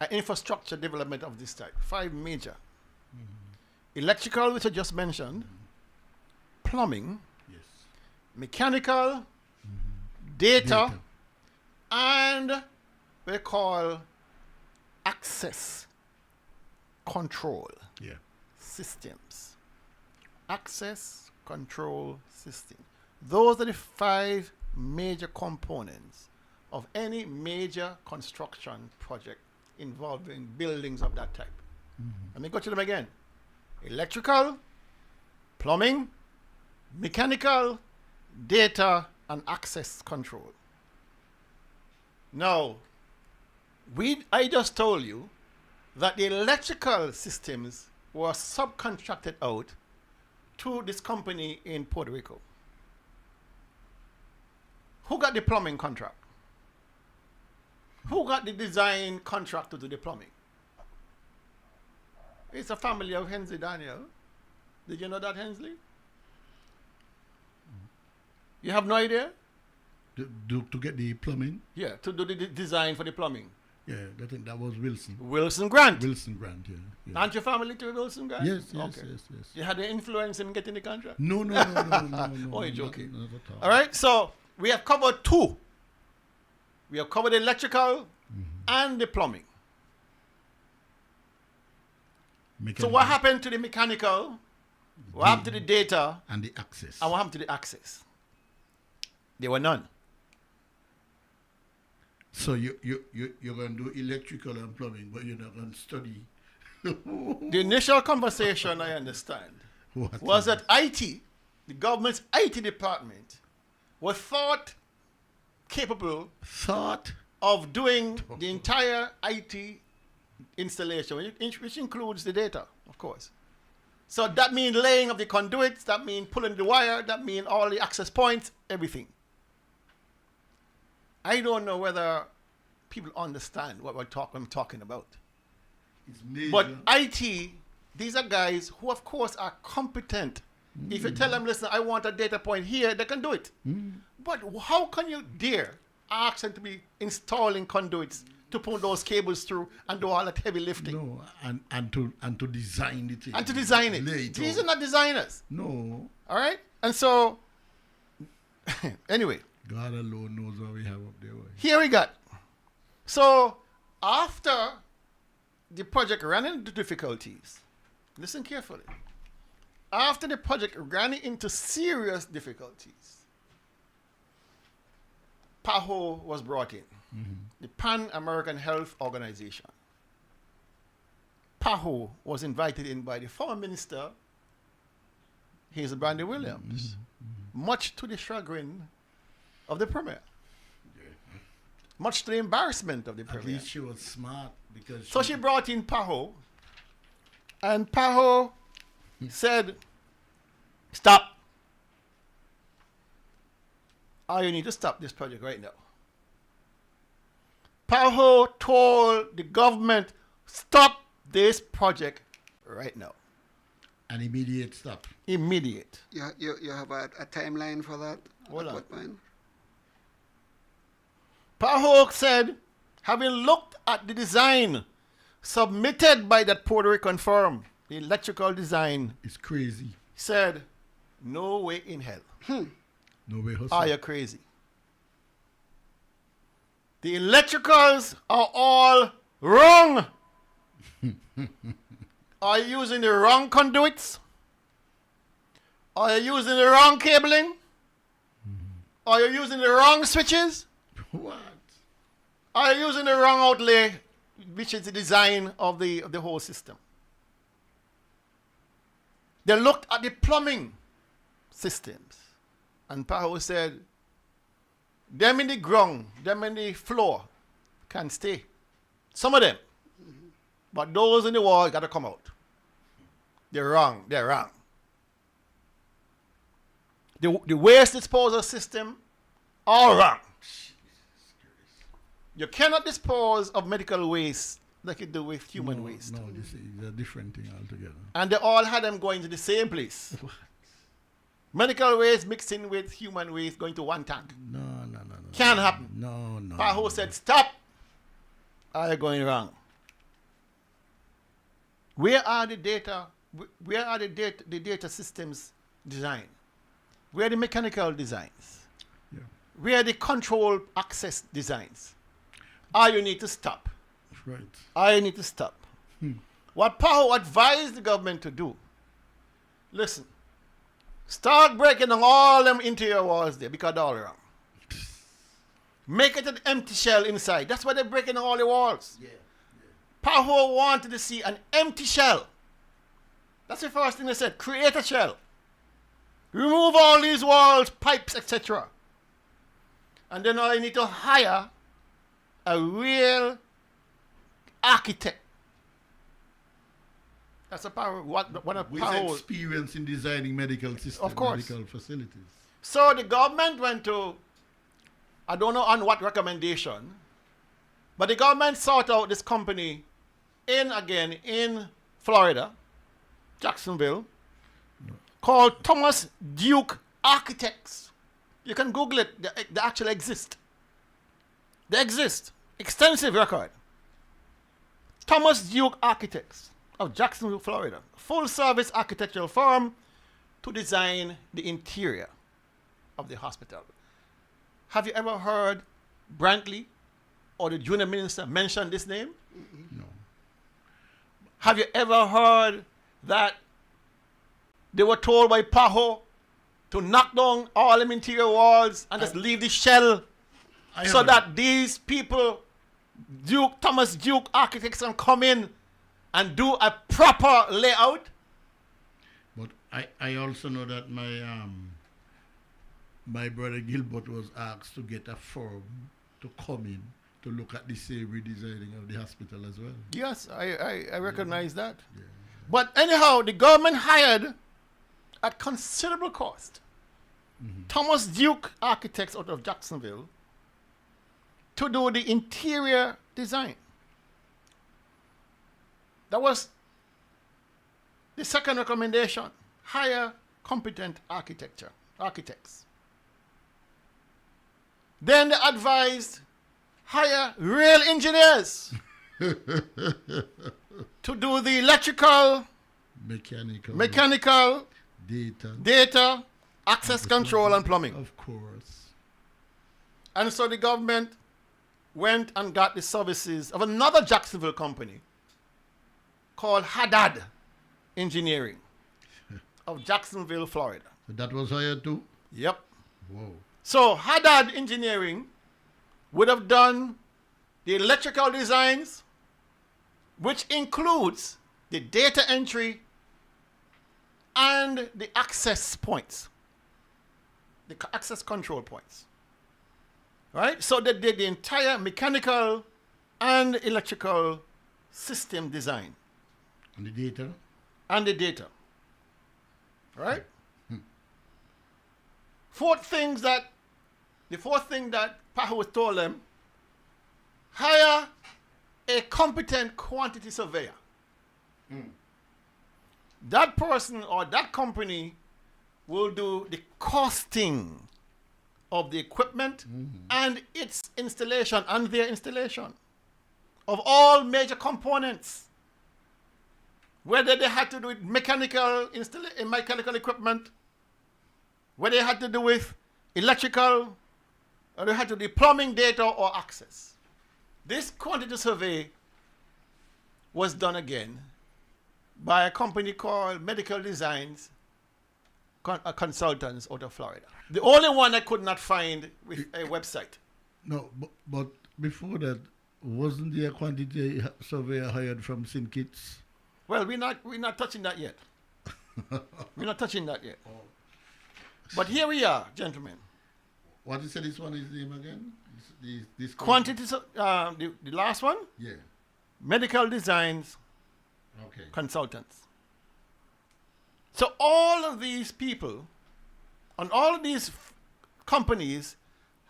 an infrastructure development of this type. 5 major. Electrical, which I just mentioned, plumbing, mechanical, data, and we call access control systems. Access control system. Those are the 5 major components of any major construction project involving buildings of that type. Let me go to them again. Electrical, plumbing, mechanical, data, and access control. Now, I just told you that the electrical systems were subcontracted out to this company in Puerto Rico. Who got the plumbing contract? Who got the design contract to do the plumbing? It's a family of Hensley Daniel. Did you know that, Hensley? You have no idea? To get the plumbing. Yeah, to do the design for the plumbing. Yeah, I think that was Wilson. Wilson Grant. Wilson Grant, yeah. Aren't your family to Wilson Grant? Yes. You had the influence in getting the contract? No. Oh, you're joking. Not at all. All right, so we have covered two. We have covered the electrical and the plumbing. So what happened to the mechanical? What happened to the data? And the access. And what happened to the access? There were none. So you're going to do electrical and plumbing, but you're not going to study. The initial conversation, I understand, was that IT, the government's IT department, was thought capable of doing the entire IT installation, which includes the data, of course. So that means laying of the conduits, that means pulling the wire, that means all the access points, everything. I don't know whether people understand what I'm talking about. But IT, these are guys who, of course, are competent. If you tell them, listen, I want a data point here, they can do it. But how can you dare ask them to be installing conduits to put those cables through and do all that heavy lifting? No, and to design the thing. And to design it. These are not designers. No. All right? And so, anyway. God alone knows what we have up there. Here we got. So, after the project ran into difficulties, listen carefully. After the project ran into serious difficulties, PAHO was brought in, the Pan American Health Organization. PAHO was invited in by the former minister, Hazel Brandy Williams, much to the chagrin of the premier. Much to the embarrassment of the premier. At least she was smart because so she brought in PAHO, and PAHO said, stop. You need to stop this project right now. PAHO told the government, stop this project right now. An immediate stop. Immediate. You have a timeline for that? Hold on. What point? PAHO said, having looked at the design submitted by that Puerto Rican firm, the electrical design, it's crazy. Said, no way in hell. No way hustle. Are you crazy? The electricals are all wrong. Are you using the wrong conduits? Are you using the wrong cabling? Are you using the wrong switches? What? Are you using the wrong outlay, which is the design of the whole system? They looked at the plumbing systems, and PAHO said, them in the ground, them in the floor can stay. Some of them. But those in the wall got to come out. They're wrong. They're wrong. The waste disposal system, all wrong. You cannot dispose of medical waste like you do with human waste. No, this is a different thing altogether. And they all had them going to the same place. Medical waste mixed in with human waste going to one tank. No. Can't happen. No. PAHO said, stop. Are you going wrong? Where are the data? Where are the data systems design? Where are the mechanical designs? Yeah. Where are the control access designs? You need to stop. Right. You need to stop. What PAHO advised the government to do, listen, start breaking down all them interior walls there because they're all wrong. Make it an empty shell inside. That's why they're breaking down all the walls. Yeah. PAHO wanted to see an empty shell. That's the first thing they said. Create a shell. Remove all these walls, pipes, etc. And then I need to hire a real architect. That's a power. One of with PAHO experience in designing medical systems, of course, medical facilities. So the government went to, I don't know on what recommendation, but the government sought out this company in Florida, Jacksonville, called Thomas Duke Architects. You can Google it. They actually exist. They exist. Extensive record. Thomas Duke Architects of Jacksonville, Florida. Full-service architectural firm to design the interior of the hospital. Have you ever heard Brantley or the junior minister mention this name? No. Have you ever heard that they were told by Paho to knock down all them interior walls and just leave the shell so that these people, Thomas Duke Architects, can come in and do a proper layout? But I also know that my brother Gilbert was asked to get a firm to come in to look at the same redesigning of the hospital as well. Yes, I recognize that. Yeah. But anyhow, the government hired at considerable cost Thomas Duke Architects out of Jacksonville to do the interior design. That was the second recommendation. Hire competent architects. Then they advised hire real engineers to do the electrical, mechanical, data, access control, and plumbing. Of course. And so the government went and got the services of another Jacksonville company called Haddad Engineering of Jacksonville, Florida. So that was hired too? Yep. Whoa. So Haddad Engineering would have done the electrical designs, which includes the data entry and the access points, the access control points. Right? So they did the entire mechanical and electrical system design. And the data? And the data. Right? The fourth thing that Pahu told them, hire a competent quantity surveyor. That person or that company will do the costing of the equipment and its installation and their installation of all major components. Whether they had to do with mechanical equipment, whether they had to do with electrical, or they had to do plumbing, data, or access. This quantity survey was done again by a company called Medical Designs Consultants out of Florida. The only one I could not find with a website. No, but before that, wasn't there a quantity surveyor hired from St. Kitts? Well, we're not touching that yet. We're not touching that yet. Oh. But here we are, gentlemen. What you said this one is name again? This quantity, the last one? Yeah. Medical Designs Okay. Consultants. So all of these people and all of these companies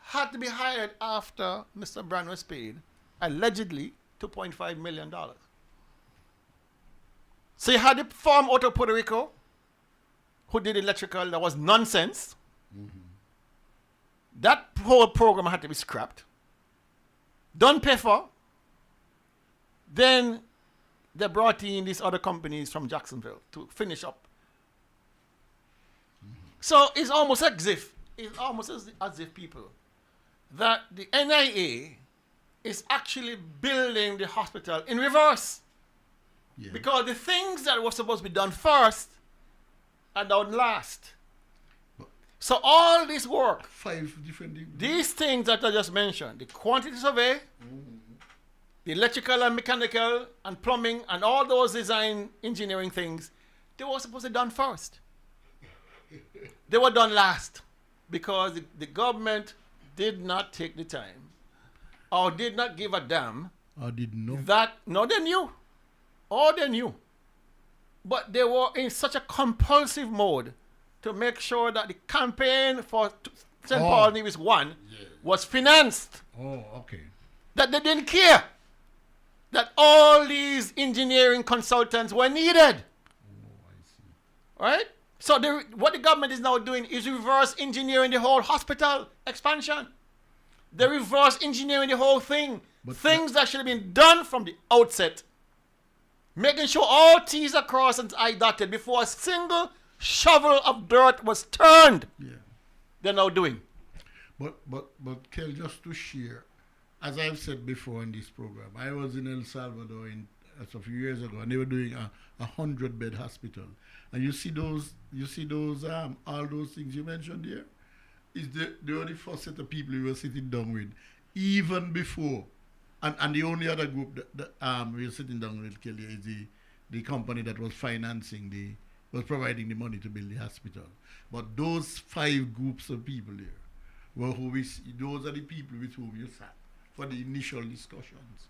had to be hired after Mr. Brand was paid, allegedly, $2.5 million. So you had the firm out of Puerto Rico who did electrical. That was nonsense. That whole program had to be scrapped. Don't pay for. Then they brought in these other companies from Jacksonville to finish up. So it's almost as if people, that the NIA is actually building the hospital in reverse. Yeah. Because the things that were supposed to be done first are done last. So all this work, 5 different things. These things that I just mentioned, the quantity survey, the electrical and mechanical and plumbing and all those design engineering things, they were supposed to be done first. They were done last because the government did not take the time or did not give a damn. Or didn't know. They knew. Or they knew. But they were in such a compulsive mode to make sure that the campaign for St. Paul Nevis 1 was financed. Oh, okay. That they didn't care that all these engineering consultants were needed. Oh, I see. Right? So what the government is now doing is reverse engineering the whole hospital expansion. They're reverse engineering the whole thing. But things that should have been done from the outset. Making sure all T's are crossed and I dotted before a single shovel of dirt was turned. Yeah. They're now doing. But Kel, just to share, as I've said before in this program, I was in El Salvador a few years ago, and they were doing a 100-bed hospital. And you see those all those things you mentioned there, is the only first set of people we were sitting down with, even before, and the only other group that we were sitting down with, Kelly, is the company that was financing was providing the money to build the hospital. But those 5 groups of people there were those are the people with whom you sat for the initial discussions.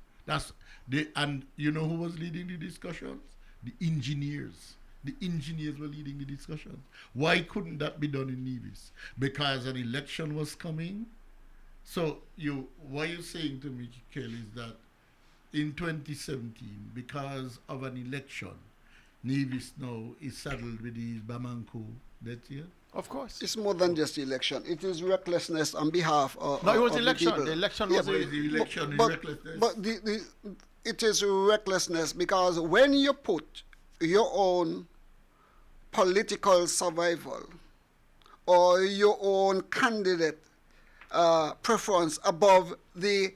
And you know who was leading the discussions? The engineers. The engineers were leading the discussions. Why couldn't that be done in Nevis? Because an election was coming. So what you're saying to me, Kelly, is that in 2017, because of an election, Nevis now is saddled with these Bamako death here? Of course. It's more than just the election. It is recklessness on behalf of No, it was of the election. people. The election Yeah, was The election is but, recklessness. but it is recklessness because when you put your own political survival or your own candidate preference above the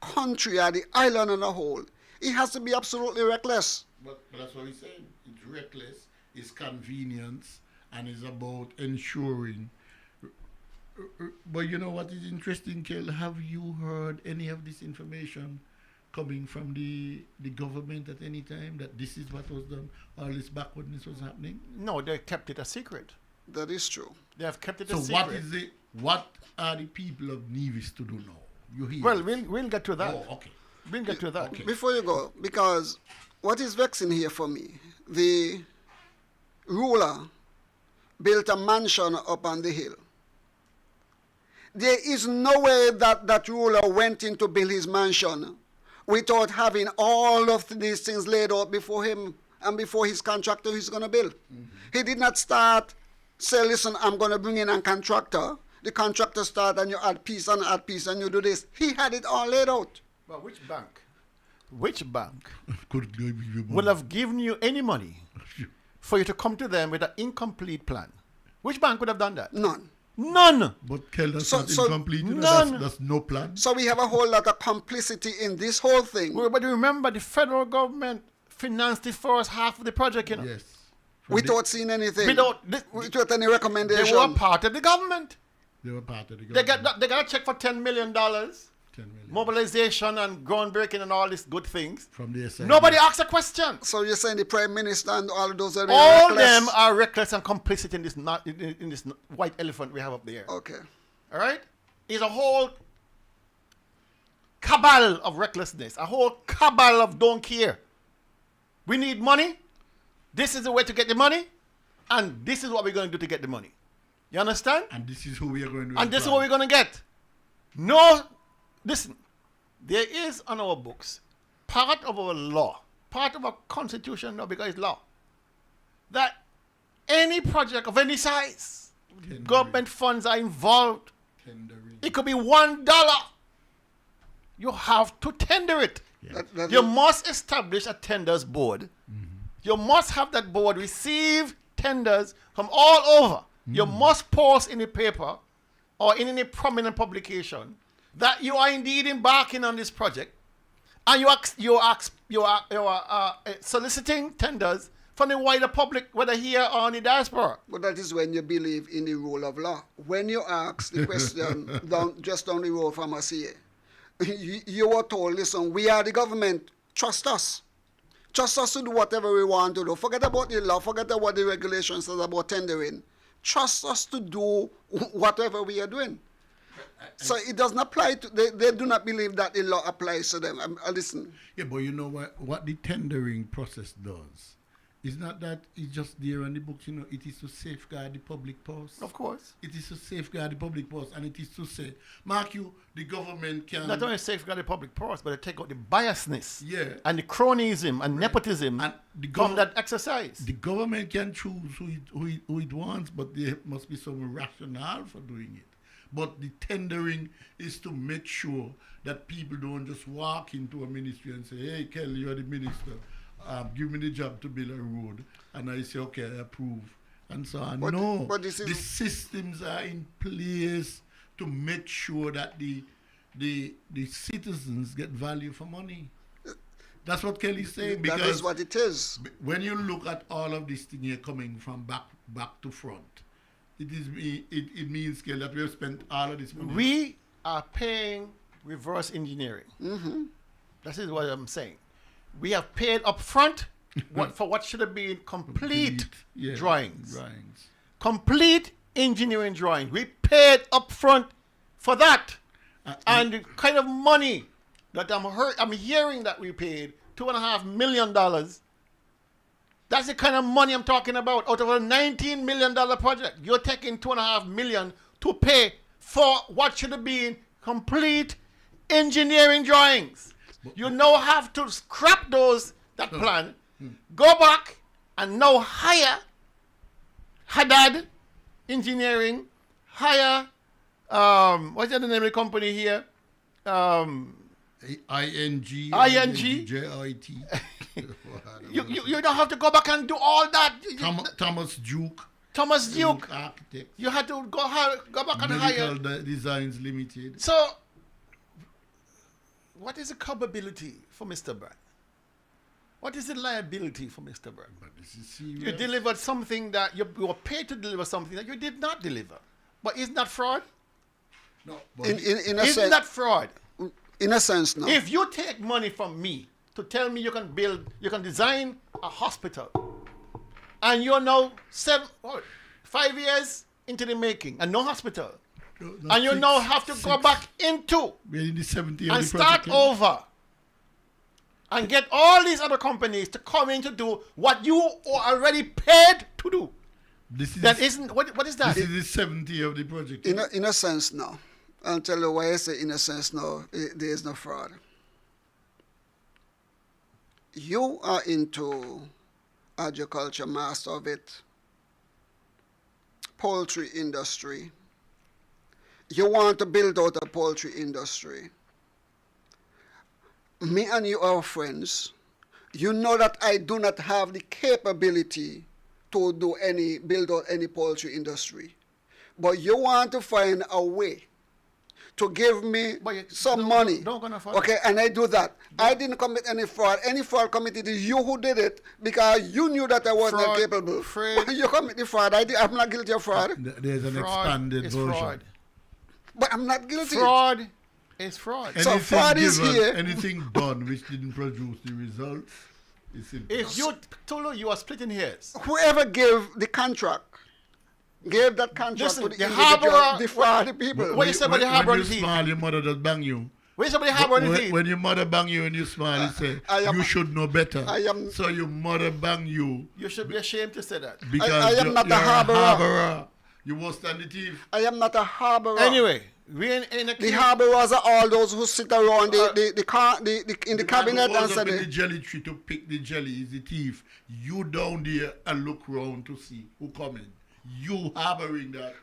country or the island on a whole, it has to be absolutely reckless. But that's what we're saying. It's reckless, it's convenience, and it's about ensuring. But you know what is interesting, Kel? Have you heard any of this information coming from the government at any time, that this is what was done, all this backwardness was happening? No, they kept it a secret. That is true. They have kept it So a secret. what are the people of Nevis to do now? You hear? Well, we'll get to that. Oh, okay. We'll get to that. Okay. Before you go, because what is vexing here for me, the ruler built a mansion up on the hill. There is no way that ruler went in to build his mansion without having all of these things laid out before him and before his contractor he's going to build. Mm-hmm. He did not start, say, listen, I'm going to bring in a contractor. The contractor start and you add piece and you do this. He had it all laid out. But which bank? Which bank Could give you will have given you any money for you to come to them with an incomplete plan? Which bank would have done that? None. None. But Kel, that's So- not so incomplete. none. That's no plan. So we have a whole lot of complicity in this whole thing. But remember, the federal government financed the first half of the project, you know. Yes. Without seeing anything. Without any recommendation. they were part of the government. They were part of the They government. got a check for $10 million. 10 million. Mobilization and groundbreaking and all these good things. From the SID. Nobody asked a question. So you're saying the Prime Minister and all of those are All reckless? them are reckless and complicit in this white elephant we have up there. Okay. All right? It's a whole cabal of recklessness, a whole cabal of don't care. We need money. This is the way to get the money. And this is what we're going to do to get the money. You understand? And this is who we are going to And this is what we're going to get. No, listen, there is on our books, part of our law, part of our constitution, no, because it's law, that any project of any size, government funds are involved. Tendering. It could be $1. You have to tender it. Yeah. You must establish a tenders board. Mm-hmm. You must have that board receive tenders from all over. Mm-hmm. You must post in the paper or in any prominent publication that you are indeed embarking on this project, and you are soliciting tenders from the wider public, whether here or in the diaspora. But that is when you believe in the rule of law. When you ask the question down the road from us here, you were told, listen, we are the government, trust us. Trust us to do whatever we want to do. Forget about the law, forget about the regulations about tendering. Trust us to do whatever we are doing. So it does not apply to, they do not believe that the law applies to them. Listen. Yeah, but you know what the tendering process does It's not that it's just there on the books, you know. It is to safeguard the public purse. Of course. It is to safeguard the public purse, and it is to say, mark you, the government can... Not only safeguard the public purse, but they take out the biasness and the cronyism and nepotism and from that exercise. The government can choose who it wants, but there must be some rationale for doing it. But the tendering is to make sure that people don't just walk into a ministry and say, hey, Kelly, you're the minister. Give me the job to build a road. And I say, okay, I approve. And so on. But the systems are in place to make sure that the citizens get value for money. That's what Kelly's saying. Because that is what it is. When you look at all of this thing here coming from back to front, it means, Kelly, that we have spent all of this money. We are paying reverse engineering. Mm-hmm. That is what I'm saying. We have paid up front for what should have been complete drawings. Complete engineering drawings. We paid up front for that. And the kind of money that I'm hearing that we paid, $2.5 million. That's the kind of money I'm talking about. Out of a $19 million project, you're taking $2.5 million to pay for what should have been complete engineering drawings. You now have to scrap that plan, go back and now hire Haddad Engineering, hire, what's the name of the company here? ING. JIT. You don't have to go back and do all that. Thomas Duke. Architect. You had to go back and hire. Medical Designs Limited. So, what is the culpability for Mr. Brand? What is the liability for Mr. Brand? But this is serious. You delivered something that you were paid to deliver something that you did not deliver. But isn't that fraud? No. In a isn't that fraud? In a sense, no. If you take money from me to tell me you can design a hospital, and you're now 5 years into the making and no hospital, and you now have to go back into in the 70 and start over and get all these other companies to come in to do what you are already paid to do. What is that? This is the 70 of the project. In a sense, no. I'll tell you why I say in a sense, no, there is no fraud. You are into agriculture, master of it, poultry industry. You want to build out a poultry industry. Me and you are friends. You know that I do not have the capability to build out any poultry industry. But you want to find a way to give me some money. Okay, and I do that. I didn't commit any fraud. Any fraud committed is you who did it because you knew that I was not capable. You commit the fraud. I'm not guilty of fraud. There's an expanded version. Fraud. But I'm not guilty. Fraud is fraud. So fraud is here. Anything done which didn't produce the results is simple. If you are splitting hairs. Whoever gave the contract gave that contract to the individual, defraud the people. What you say about the harbor? When you smile, your mother does bang you. What you say about the harbor? When your mother bang you and you smile, you say, you should know better. So your mother bang you. You should be ashamed to say that. Because I am not a harborer. You won't stand the thief. I am not a harborer. Anyway, we're in a the harborers are all those who sit around in the cabinet and say the jelly tree to pick the jelly is the thief. You down there and look round to see who coming. You harboring that.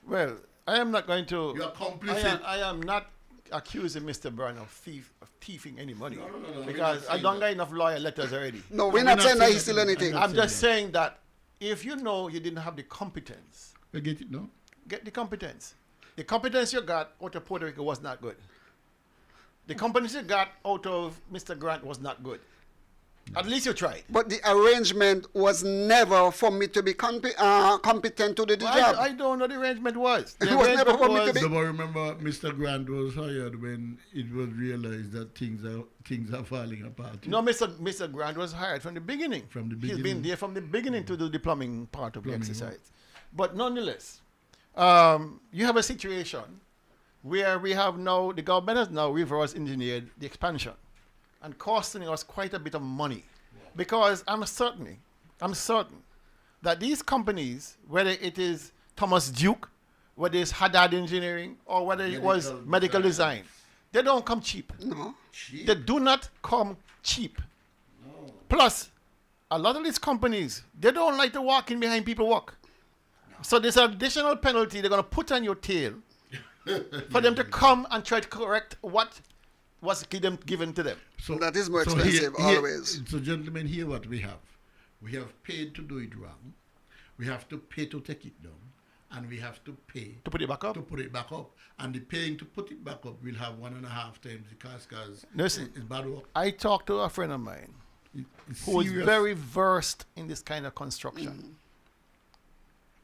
Well, I am not going to. You're complicit. I am not accusing Mr. Brown of thieving any money. No, because I don't got enough lawyer letters already. No, we're not saying that he steal anything. I'm just saying that if you know you didn't have the competence. I get it, no? Get the competence. The competence you got out of Puerto Rico was not good. The competence you got out of Mr. Grant was not good. At least you tried. But the arrangement was never for me to be competent to do the job. I don't know the arrangement was. It was never for me to be. So, remember, Mr. Grant was hired when it was realized that things are falling apart. No, Mr. Grant was hired from the beginning. From the beginning. He's been there from the beginning to do the plumbing part of the exercise. But nonetheless, you have a situation where we have now, the government has now reverse engineered the expansion and costing us quite a bit of money. Because I'm certain that these companies, whether it is Thomas Duke, whether it's Haddad Engineering, or whether it was Medical Design, they don't come cheap. No. They do not come cheap. No. Plus, a lot of these companies, they don't like to walk in behind people walk. No. So there's an additional penalty they're going to put on your tail for them to come and try to correct what was given to them. So that is more expensive always. So gentlemen, here what we have. We have paid to do it wrong. We have to pay to take it down. And we have to pay to put it back up. And the paying to put it back up will have 1.5 times the cost because it's bad work. I talked to a friend of mine who is very versed in this kind of construction.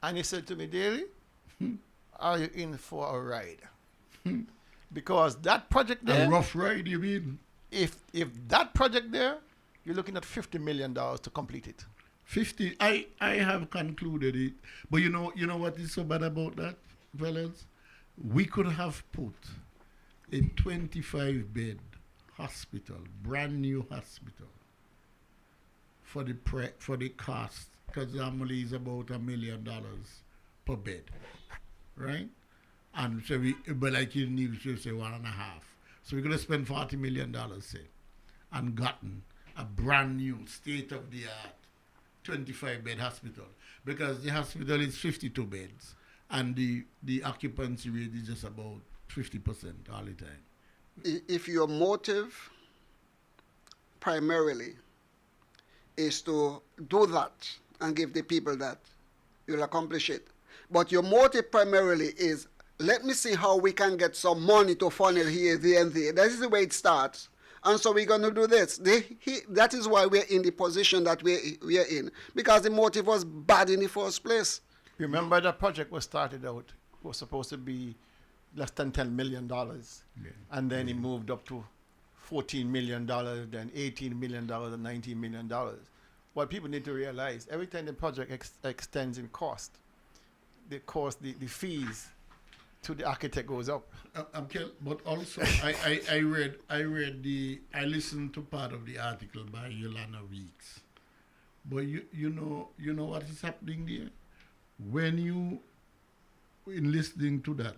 And he said to me, Daly, are you in for a ride? Because that project there... A rough ride, you mean? If that project there, you're looking at $50 million to complete it. 50. I have concluded it. But you know what is so bad about that, fellas? We could have put a 25-bed hospital, brand new hospital, for the cost, because normally it's about $1 million per bed, right? And so but like you need to say 1.5. So we're gonna spend $40 million, say, and gotten a brand new state-of-the-art 25-bed hospital, because the hospital is 52 beds and the occupancy rate is just about 50% all the time. If your motive primarily is to do that and give the people that, you'll accomplish it. But your motive primarily is, let me see how we can get some money to funnel here, there, and there. That is the way it starts. And so we're going to do this. That is why we're in the position that we're in, because the motive was bad in the first place. Remember, the project was started out, was supposed to be less than $10 million. Yeah. And then it moved up to $14 million, then $18 million, and $19 million. What people need to realize, every time the project extends in cost, the fees to the architect goes up. But also I listened to part of the article by Yolanda Weeks. But you know what is happening there? When you in listening to that,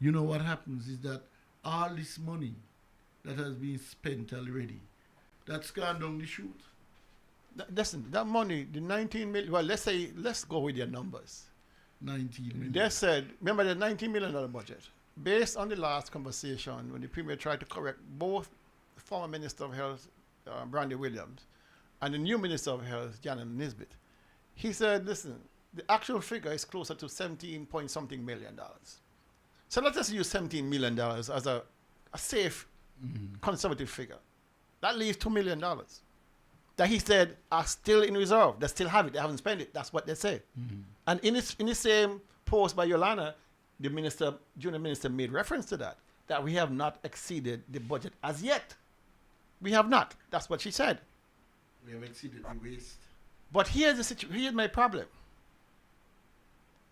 you know what happens is that all this money that has been spent already, that's gone down the chute. Listen, that money, the 19 million, well, let's go with your numbers. 19 million. They said, remember the $19 million budget, based on the last conversation when the Premier tried to correct both the former Minister of Health, Brandy Williams, and the new Minister of Health, Janet Nisbet. He said, listen, the actual figure is closer to 17 point something million dollars. So let's just use $17 million as a safe, conservative figure. That leaves $2 million that he said are still in reserve. They still have it. They haven't spent it. That's what they say. And in the same post by Yolanda, the junior minister made reference to that we have not exceeded the budget as yet. We have not. That's what she said. We have exceeded the waste. But here's my problem.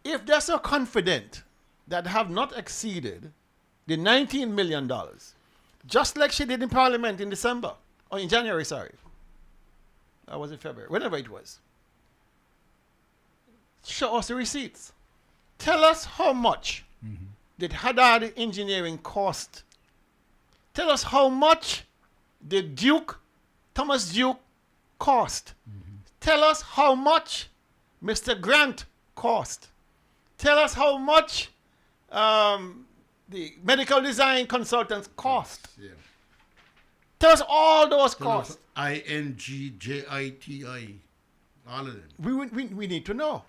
If they're so confident that have not exceeded the $19 million, just like she did in Parliament in December, or in January, sorry. Or was it February? Whenever it was. Show us the receipts. Tell us how much did Haddad Engineering cost. Tell us how much did Thomas Duke cost. Tell us how much Mr. Grant cost. Tell us how much the medical design consultants cost. Yeah. Tell us all those costs. INGJITI. All of them. We need to know.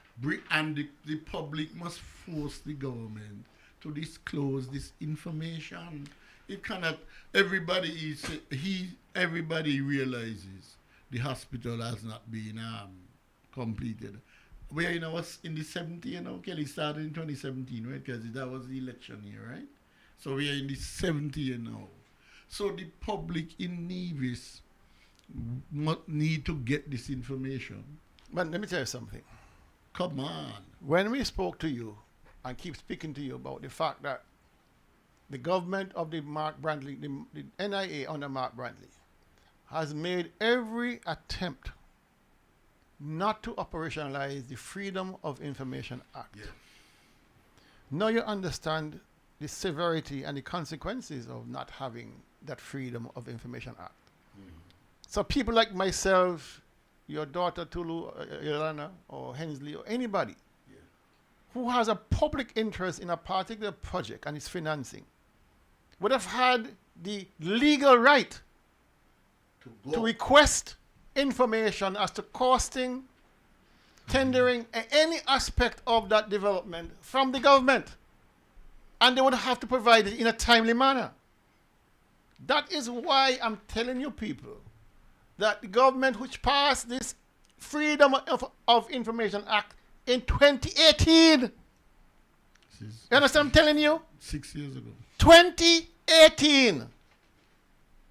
And the public must force the government to disclose this information. It cannot. Everybody realizes the hospital has not been completed. We are in the 17th now. Kelly started in 2017, right? Because that was the election year, right? So we are in the 70th now. So the public in Nevis need to get this information. But let me tell you something. Come on. When we spoke to you and keep speaking to you about the fact that the government of the Mark Brandley, the NIA under Mark Brandley, has made every attempt not to operationalize the Freedom of Information Act. Yeah. Now you understand the severity and the consequences of not having that Freedom of Information Act. So people like myself, your daughter Tulu, Ilana, or Hensley, or anybody who has a public interest in a particular project and its financing would have had the legal right to request information as to costing, tendering, any aspect of that development from the government. And they would have to provide it in a timely manner. That is why I'm telling you people that the government which passed this Freedom of Information Act in 2018. You understand what I'm telling you? 6 years ago. 2018.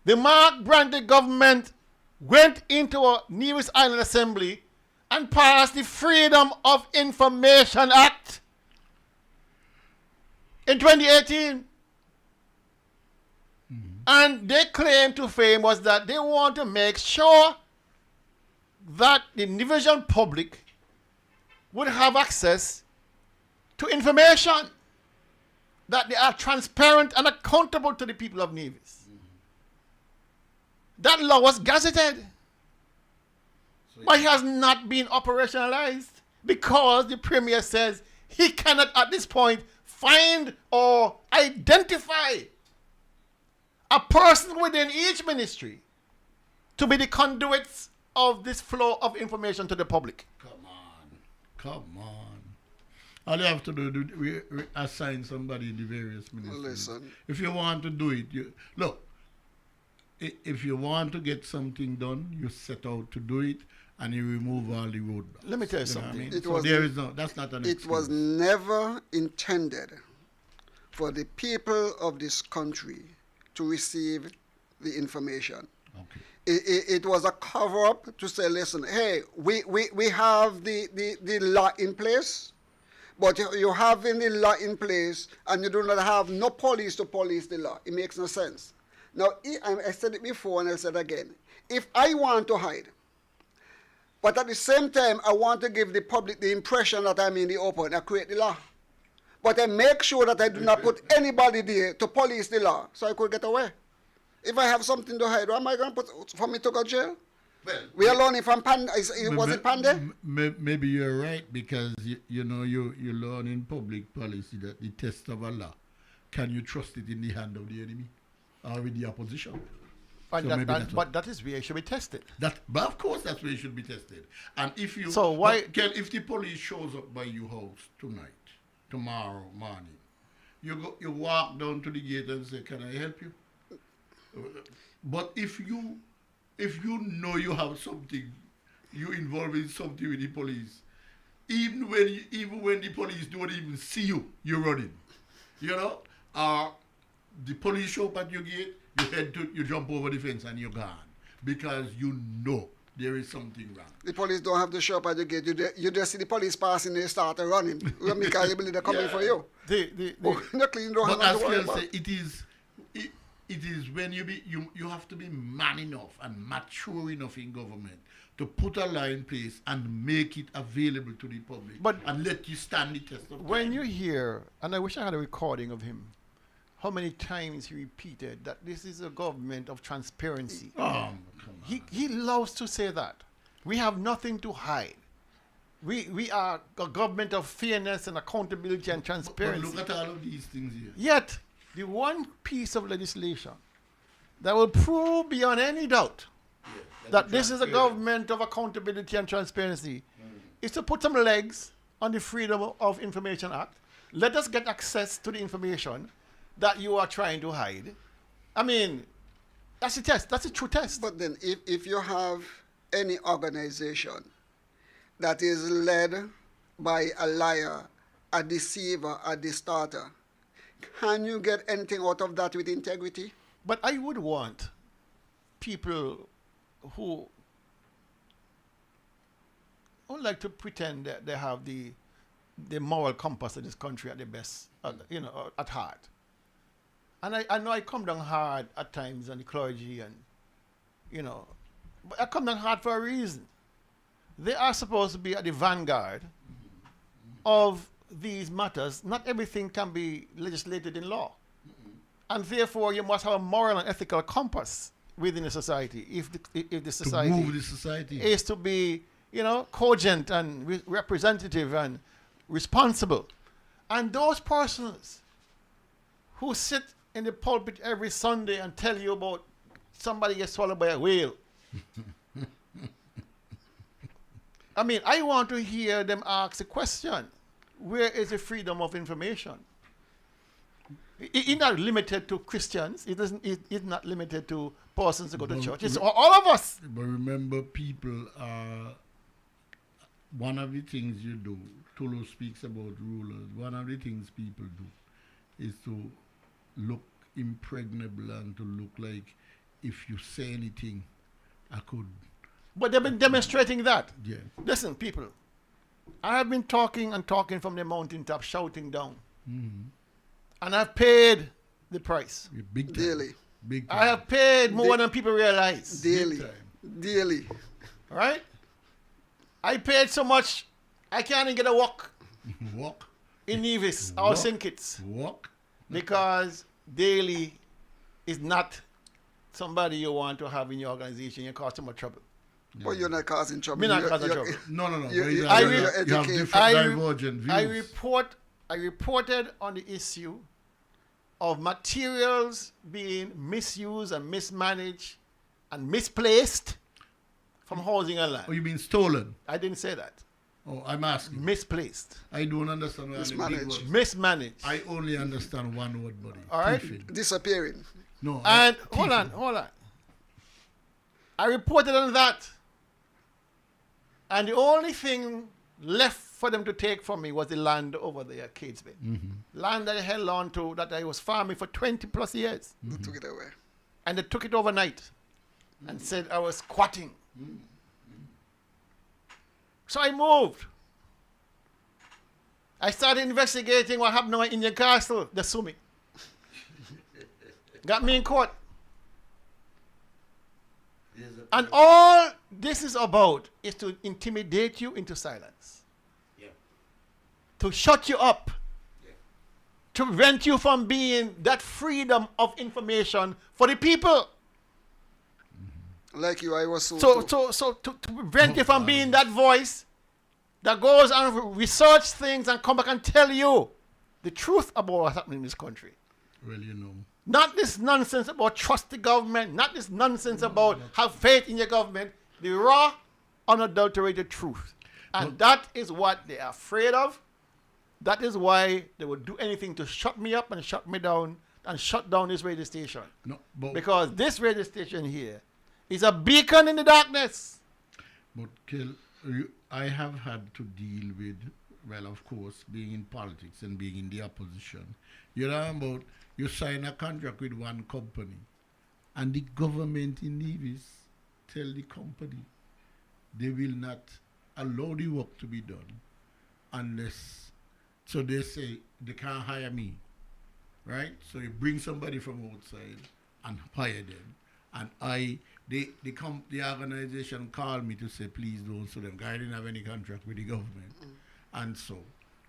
The Mark Brandy government went into a Nevis Island Assembly and passed the Freedom of Information Act in 2018. And their claim to fame was that they want to make sure that the Nevisian public would have access to information, that they are transparent and accountable to the people of Nevis. That law was gazetted, but it has not been operationalized because the Premier says he cannot at this point find or identify a person within each ministry to be the conduits of this flow of information to the public. Come on. All you have to do is assign somebody in the various ministries. Listen. If you want to do it, look, if you want to get something done, you set out to do it and you remove all the roadblocks. Let me tell you something. I mean? That's not an excuse. It was never intended for the people of this country to receive the information. Okay. It was a cover-up to say, listen, hey, we have the law in place, but you have the law in place and you do not have no police to police the law. It makes no sense. Now, I said it before and I said again, if I want to hide, but at the same time, I want to give the public the impression that I'm in the open, I create the law. But I make sure that I do not put anybody there to police the law so I could get away. If I have something to hide, what am I going to put for me to go to jail? Well, we are learning from Panda. Was it Panda? Maybe you're right because you learn in public policy that the test of a law, can you trust it in the hand of the enemy or with the opposition? But that is where it should be tested. But of course that's where it should be tested. And if you if the police shows up by your house tonight, tomorrow morning, you walk down to the gate and say, "Can I help you?" But if you know you have something, you involved in something with the police, even when the police don't even see you, you're running. You know? The police show up at your gate, you jump over the fence and you're gone. Because you know there is something wrong. The police don't have to show up at the gate. You just see the police passing, they start running. Because you believe they're coming for you. It is when you have to be man enough and mature enough in government to put a law in place and make it available to the public and let you stand the test of time. When you hear, and I wish I had a recording of him, how many times he repeated that this is a government of transparency. He loves to say that. We have nothing to hide. We are a government of fairness and accountability and transparency. But look at all of these things here. Yet, the one piece of legislation that will prove beyond any doubt that this is a government of accountability and transparency is to put some legs on the Freedom of Information Act. Let us get access to the information that you are trying to hide. I mean, that's a test. That's a true test. But then if you have any organization that is led by a liar, a deceiver, a distorter, can you get anything out of that with integrity? But I would want people who like to pretend that they have the moral compass of this country at the best, at heart. And I know I come down hard at times on the clergy but I come down hard for a reason. they are supposed to be at the vanguard of these matters. Not everything can be legislated in law. And therefore, you must have a moral and ethical compass within the society if the society, to move the society is to be, cogent and representative and responsible. And those persons who sit in the pulpit every Sunday and tell you about somebody gets swallowed by a whale. I mean, I want to hear them ask the question, where is the freedom of information? It's not limited to Christians. It's not limited to persons who go to church. It's all of us. But remember, people are, one of the things you do, Tulu speaks about rulers, one of the things people do is to look impregnable and to look like if you say anything, I could. But they've been demonstrating that. Yeah. Listen, people, I have been talking and talking from the mountaintop, shouting down. Mm-hmm. And I've paid the price. Big time. Daily. Big time. I have paid more than people realize. Daily. Daily. Right? I paid so much, I can't even get a walk. Walk? In Nevis or St. Kitts. Walk? Because daily is not somebody you want to have in your organization. You cause too much trouble. Yeah. But you're not causing trouble. Me not causing trouble. No. You have different divergent views. I reported on the issue of materials being misused and mismanaged and misplaced from housing and land. Oh, you mean stolen? I didn't say that. Oh, I'm asking. Misplaced. I don't understand. Mismanaged. Mismanaged. I only understand one word, buddy. All right. Thiefing. Disappearing. No. And hold on. I reported on that. And the only thing left for them to take from me was the land over there at Catesby. Mm-hmm. Land that I held on to, that I was farming for 20 plus years. They took it away. And they took it overnight and said I was squatting. So I moved. I started investigating what happened in Indian Castle. They sued me. Got me in court. And all this is about is to intimidate you into silence. Yeah. To shut you up. Yeah. To prevent you from being that freedom of information for the people. Like you, I was so to prevent you from being that voice that goes and research things and come back and tell you the truth about what's happening in this country. Well, you know. Not this nonsense about trust the government, not this nonsense about have faith in your government. The raw, unadulterated truth. And that is what they are afraid of. That is why they would do anything to shut me up and shut me down and shut down this radio station. No, because this radio station here is a beacon in the darkness. But, Kel, I have had to deal with, well, of course, being in politics and being in the opposition. You know about, you sign a contract with one company and the government in Nevis tell the company they will not allow the work to be done unless, so they say they can't hire me, right? So you bring somebody from outside and hire them. And the organization called me to say, please don't sue them. I didn't have any contract with the government. And so,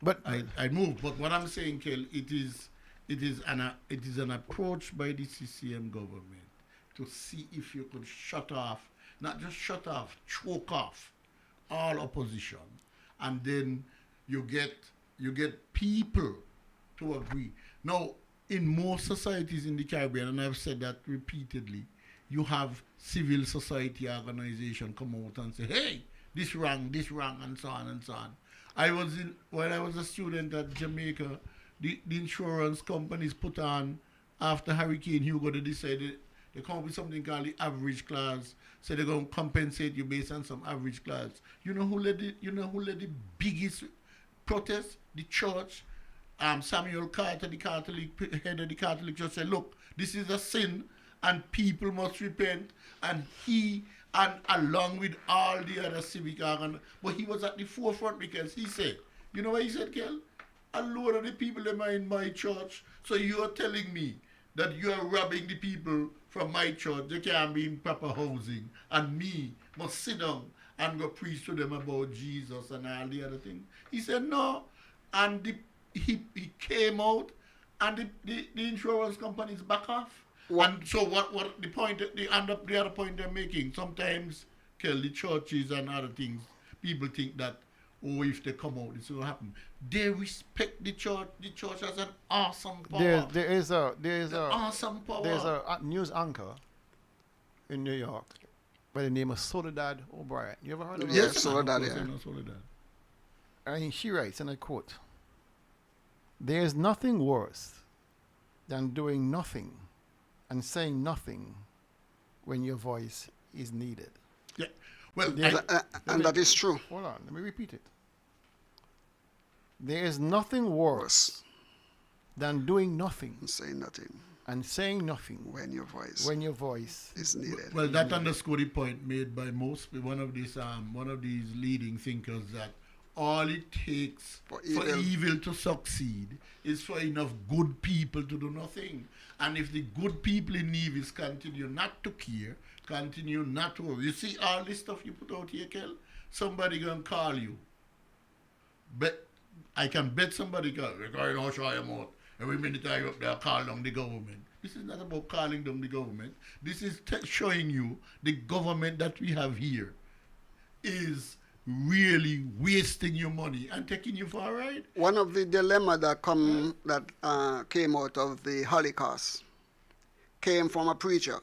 but I moved. But what I'm saying, Kel, it is an approach by the CCM government to see if you could shut off, not just shut off, choke off all opposition. And then you get people to agree. Now, in most societies in the Caribbean, and I've said that repeatedly, you have civil society organization come out and say, hey, this wrong, and so on and so on. When I was a student at Jamaica, the insurance companies put on, after Hurricane Hugo, they decided they come up with something called the average class. So they're going to compensate you based on some average class. You know who led the biggest protest? The church. Samuel Carter, the Catholic head of the Catholic Church, said, look, this is a sin and people must repent. And he, and along with all the other civic organs, but he was at the forefront because he said, you know what he said, Kel? A load of the people that are in my church, so you're telling me that you're robbing the people from my church, they can't be in proper housing, and me must sit down and go preach to them about Jesus and all the other things. He said no, and he came out, and the insurance companies back off. What? And so what the point, the other point they're making, sometimes, the churches and other things, people think that, oh, if they come out, this will happen. They respect the church. The church has an awesome power. There is a awesome power. There's a news anchor in New York by the name of Soledad O'Brien. You ever heard of her? Yes, Soledad, yeah. Soledad. And she writes, and I quote, "There's nothing worse than doing nothing and saying nothing when your voice is needed." Yeah. Well, and that is true. Hold on, let me repeat it. There is nothing worse than doing nothing and saying nothing when your voice is needed. Well, that underscores the point made by one of these leading thinkers, that all it takes for evil to succeed is for enough good people to do nothing. And if the good people in Nevis continue not to care, continue not to worry. You see all this stuff you put out here, Kel? Somebody gonna call you. But I can bet somebody call. We're going to show him out. Every minute I up there, call down the government. This is not about calling down the government. This is showing you the government that we have here is really wasting your money and taking you for a ride. One of the dilemma that came out of the Holocaust came from a preacher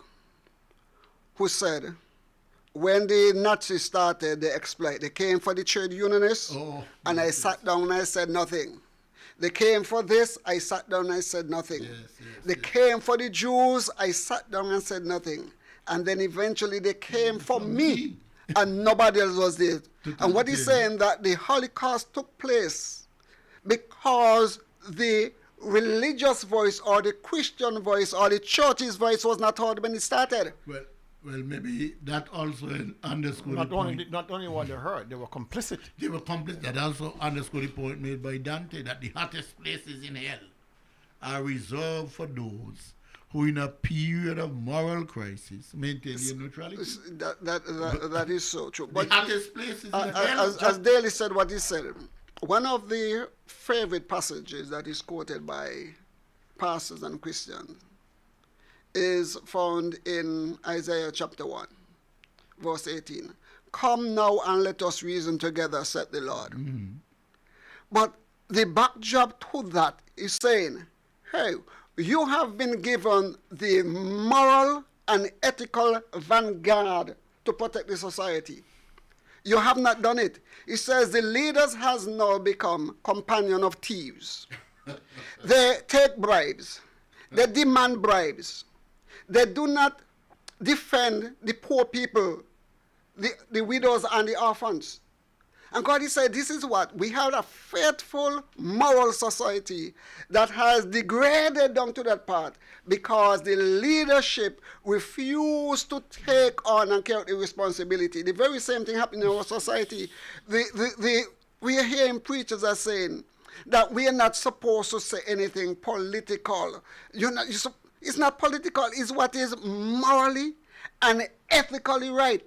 who said, when the Nazis started the exploit, they came for the trade unionists, and I sat down and I said nothing. They came for this, I sat down and I said nothing. They came for the Jews, I sat down and said nothing. And then eventually they came for me, and nobody else was there. And what he's saying, that the Holocaust took place because the religious voice or the Christian voice or the church's voice was not heard when it started. Well, maybe that also underscored not only what they heard, they were complicit. They were complicit. That also underscored the point made by Dante, that the hottest places in hell are reserved for those who, in a period of moral crisis, maintain their neutrality. That is so true. But the hottest places in hell. As Daly said what he said, one of the favorite passages that is quoted by pastors and Christians is found in Isaiah chapter 1, verse 18. Come now and let us reason together, said the Lord. Mm-hmm. But the backdrop to that is saying, hey, you have been given the moral and ethical vanguard to protect the society. You have not done it. It says the leaders has now become companion of thieves. They take bribes. They demand bribes. They do not defend the poor people, the widows and the orphans. And God, he said, this is what? We have a faithful, moral society that has degraded down to that part because the leadership refused to take on and carry out the responsibility. The very same thing happened in our society. We are hearing preachers are saying that we are not supposed to say anything political. It's not political, it's what is morally and ethically right.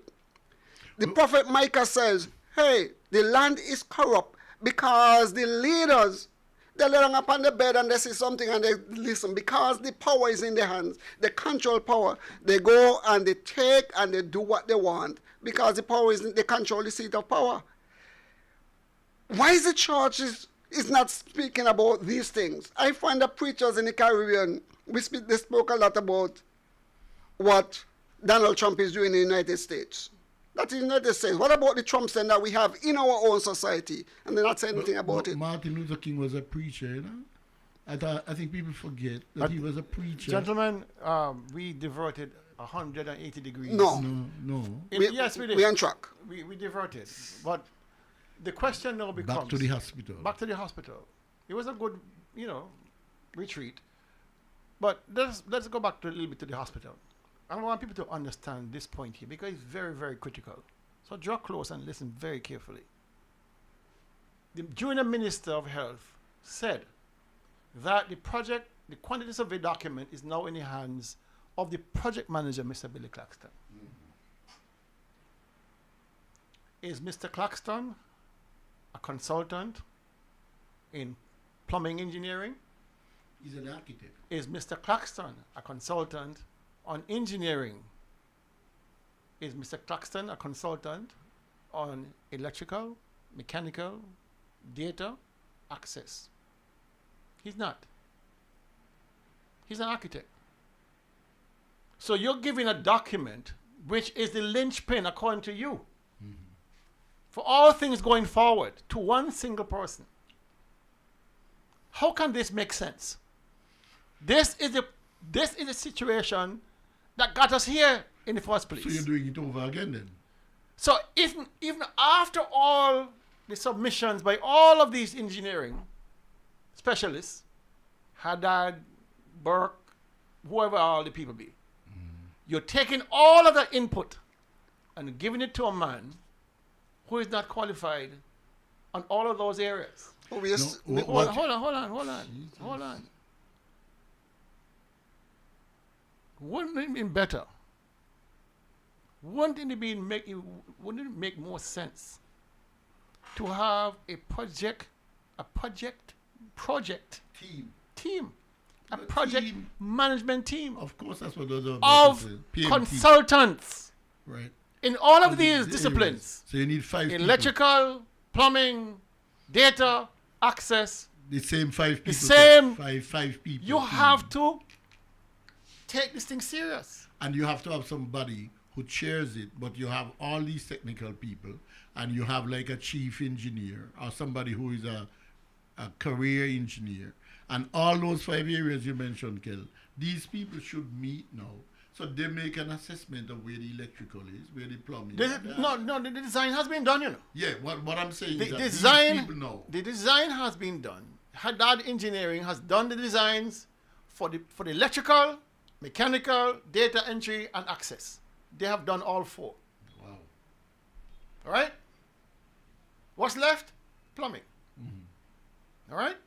The prophet Micah says, hey, the land is corrupt because the leaders, they lay down upon the bed and they see something and they listen. Because the power is in their hands, they control power. They go and they take and they do what they want because the power is, they control the seat of power. Why is the church is not speaking about these things? I find that preachers in the Caribbean, they spoke a lot about what Donald Trump is doing in the United States. That is the United States. What about the Trumps then that we have in our own society? And they're not saying anything about it. Martin Luther King was a preacher, you know? I think people forget that he was a preacher. Gentlemen, we diverted 180 degrees. No. Yes, we did. We're on track. We diverted. But the question now becomes... Back to the hospital. Back to the hospital. It was a good, retreat. But let's go back a little bit to the hospital. I want people to understand this point here because it's very, very critical. So draw close and listen very carefully. The Junior Minister of Health said that the quantity survey document is now in the hands of the project manager, Mr. Billy Claxton. Is Mr. Claxton a consultant in plumbing engineering? He's an architect. Is Mr. Claxton a consultant on engineering? Is Mr. Claxton a consultant on electrical, mechanical, data, access? He's not. He's an architect. So you're giving a document which is the linchpin, according to you, for all things going forward to one single person. How can this make sense? This is the situation that got us here in the first place. So you're doing it over again then? So even after all the submissions by all of these engineering specialists, Haddad, Burke, whoever all the people be, you're taking all of that input and giving it to a man who is not qualified on all of those areas. Oh, yes. Hold on. Wouldn't it be better? Wouldn't it make more sense to have a project team, a project team. management team Of course, that's what those are. of PMT. consultants Right. in all of And these the disciplines? areas. So you need 5 people. Electrical, plumbing, data, access. The same 5 people. same- Five people. You have to take this thing serious. And you have to have somebody who chairs it, but you have all these technical people, and you have like a chief engineer or somebody who is a career engineer. And all those 5 areas you mentioned, Kel, these people should meet now. So they make an assessment of where the electrical is, where the plumbing is. The design has been done, you know. Yeah, what I'm saying The is that design, these people know. the design has been done. Haddad Engineering has done the designs for the electrical, mechanical, data entry, and access. They have done all 4. Wow. All right? What's left? Plumbing. All right?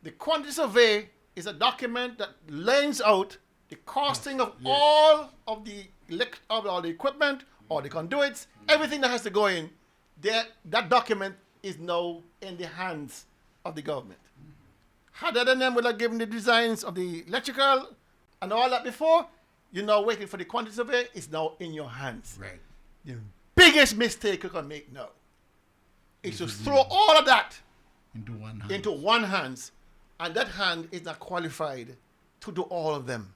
The quantity survey is a document that lays out the costing of all of the equipment, all the conduits, everything that has to go in. That document is now in the hands of the government. Haddad and them would have given the designs of the electrical and all that before. You're now waiting for the quantity survey. It's now in your hands. Right. The biggest mistake you can make now is to throw all of that into one hand. hands, and that hand is not qualified to do all of them.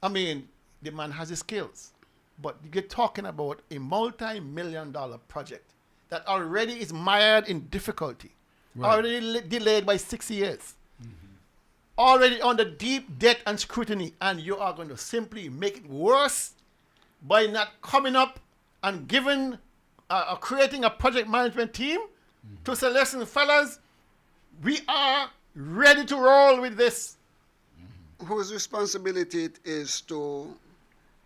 I mean, the man has the skills, but you're talking about a multi-million-dollar project that already is mired in difficulty, already delayed by 6 years, already under deep debt and scrutiny, and you are going to simply make it worse by not coming up and giving, creating a project management team to say, listen, fellas, we are ready to roll with this. Whose responsibility it is to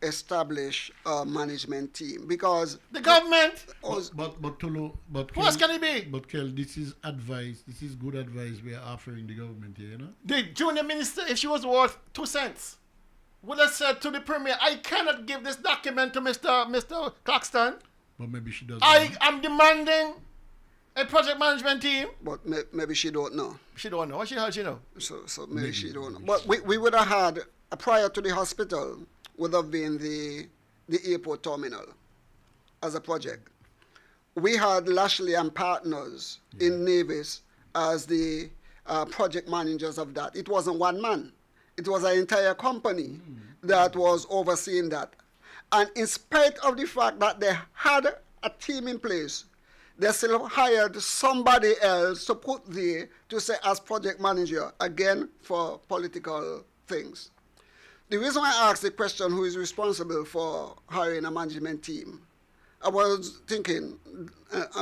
establish a management team? Because the government. But Tulu, Who else can it be? But Kel, this is advice. This is good advice we are offering the government here, you know. The junior minister, if she was worth 2 cents, would have said to the premier, I cannot give this document to Mr. Claxton. But maybe she doesn't. I am demanding a project management team. But maybe she don't know. She don't know. What she know? So maybe she don't know. But we would have had, prior to the hospital, would have been the airport terminal as a project. We had Lashley and Partners in Nevis as the project managers of that. It wasn't one man. It was an entire company that was overseeing that. And in spite of the fact that they had a team in place, they still hired somebody else to put there to say as project manager, again, for political things. The reason I asked the question, who is responsible for hiring a management team, I was thinking,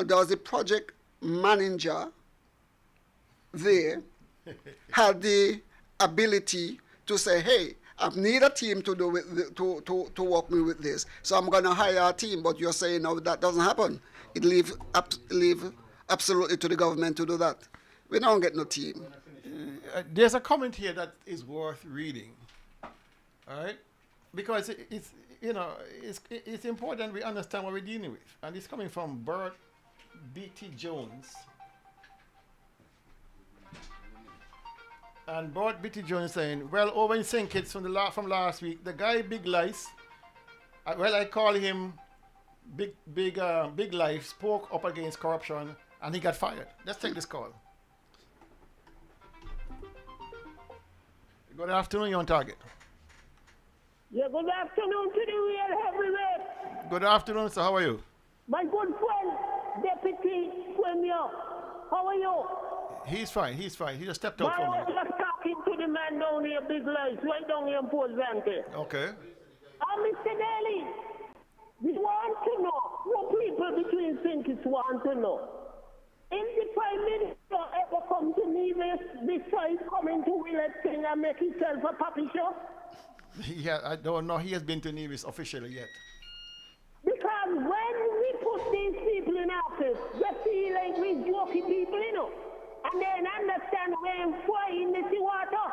does the project manager there have the ability to say, hey, I need a team to do with to work me with this, so I'm going to hire a team, but you're saying no, that doesn't happen. It leave absolutely to the government to do that. We don't get no team. There's a comment here that is worth reading. All right? Because it's important we understand what we're dealing with. And it's coming from Bert B.T. Jones. And Bert B.T. Jones saying, well, over in St. Kitts from last week, the guy Big Lice, I call him Big Life, spoke up against corruption and he got fired. Let's take this call. Good afternoon, you're on target. Yeah, good afternoon to the real heavyweight. Good afternoon, sir. How are you? My good friend, Deputy Premier. How are you? He's fine. He just stepped out for I me. was just talking to the man down here, Big Lights, right down here in Port Vente. Okay. Mr. Daly, we want to know, what people between thinkers want to know. If the Prime Minister ever come to Nevis besides coming to Willett King and make himself a puppy show? Yeah, I don't know. He has been to Nevis officially yet. Because when we put these people in office, they feel like we jokey people, and then understand we're frying the sea water.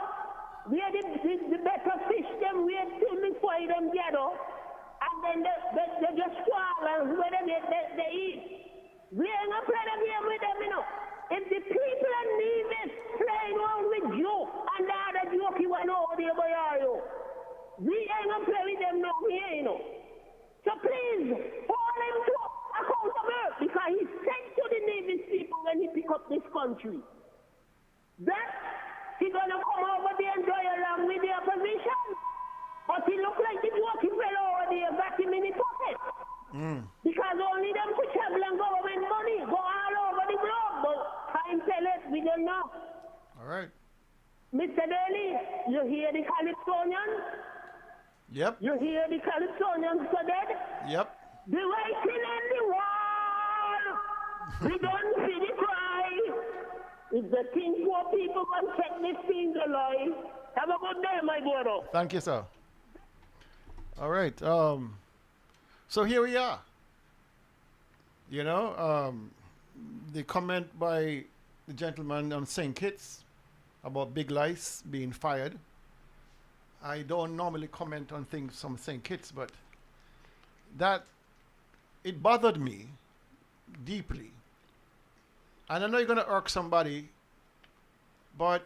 We're the better fish them, we're till we fry them gather, and then they just fall and whether they eat. We ain't gonna play the game with them, If the people in Nevis playing on with you and the other jokey one over there by you, we ain't gonna play with them no way, So please, hold him to accountable because he said to the Nevis people when he pick up this country that he gonna come over there and enjoy along with the opposition. But he look like the jokey fellow over there got him in the pocket. Because only them could travel and government money go all over the globe. But time tell it, we don't know. All right. Mr. Daly, you hear the Calypsonians? Yep. You hear the Calypsonians so dead? Yep. The waiting on the wall. We don't see the cry. If the thing poor people want to check this thing alive. Have a good day, my brother. Thank you, sir. All right. So here we are. The comment by the gentleman on St. Kitts about Big Lice being fired. I don't normally comment on things from St. Kitts, but it bothered me deeply. And I know you're going to irk somebody, but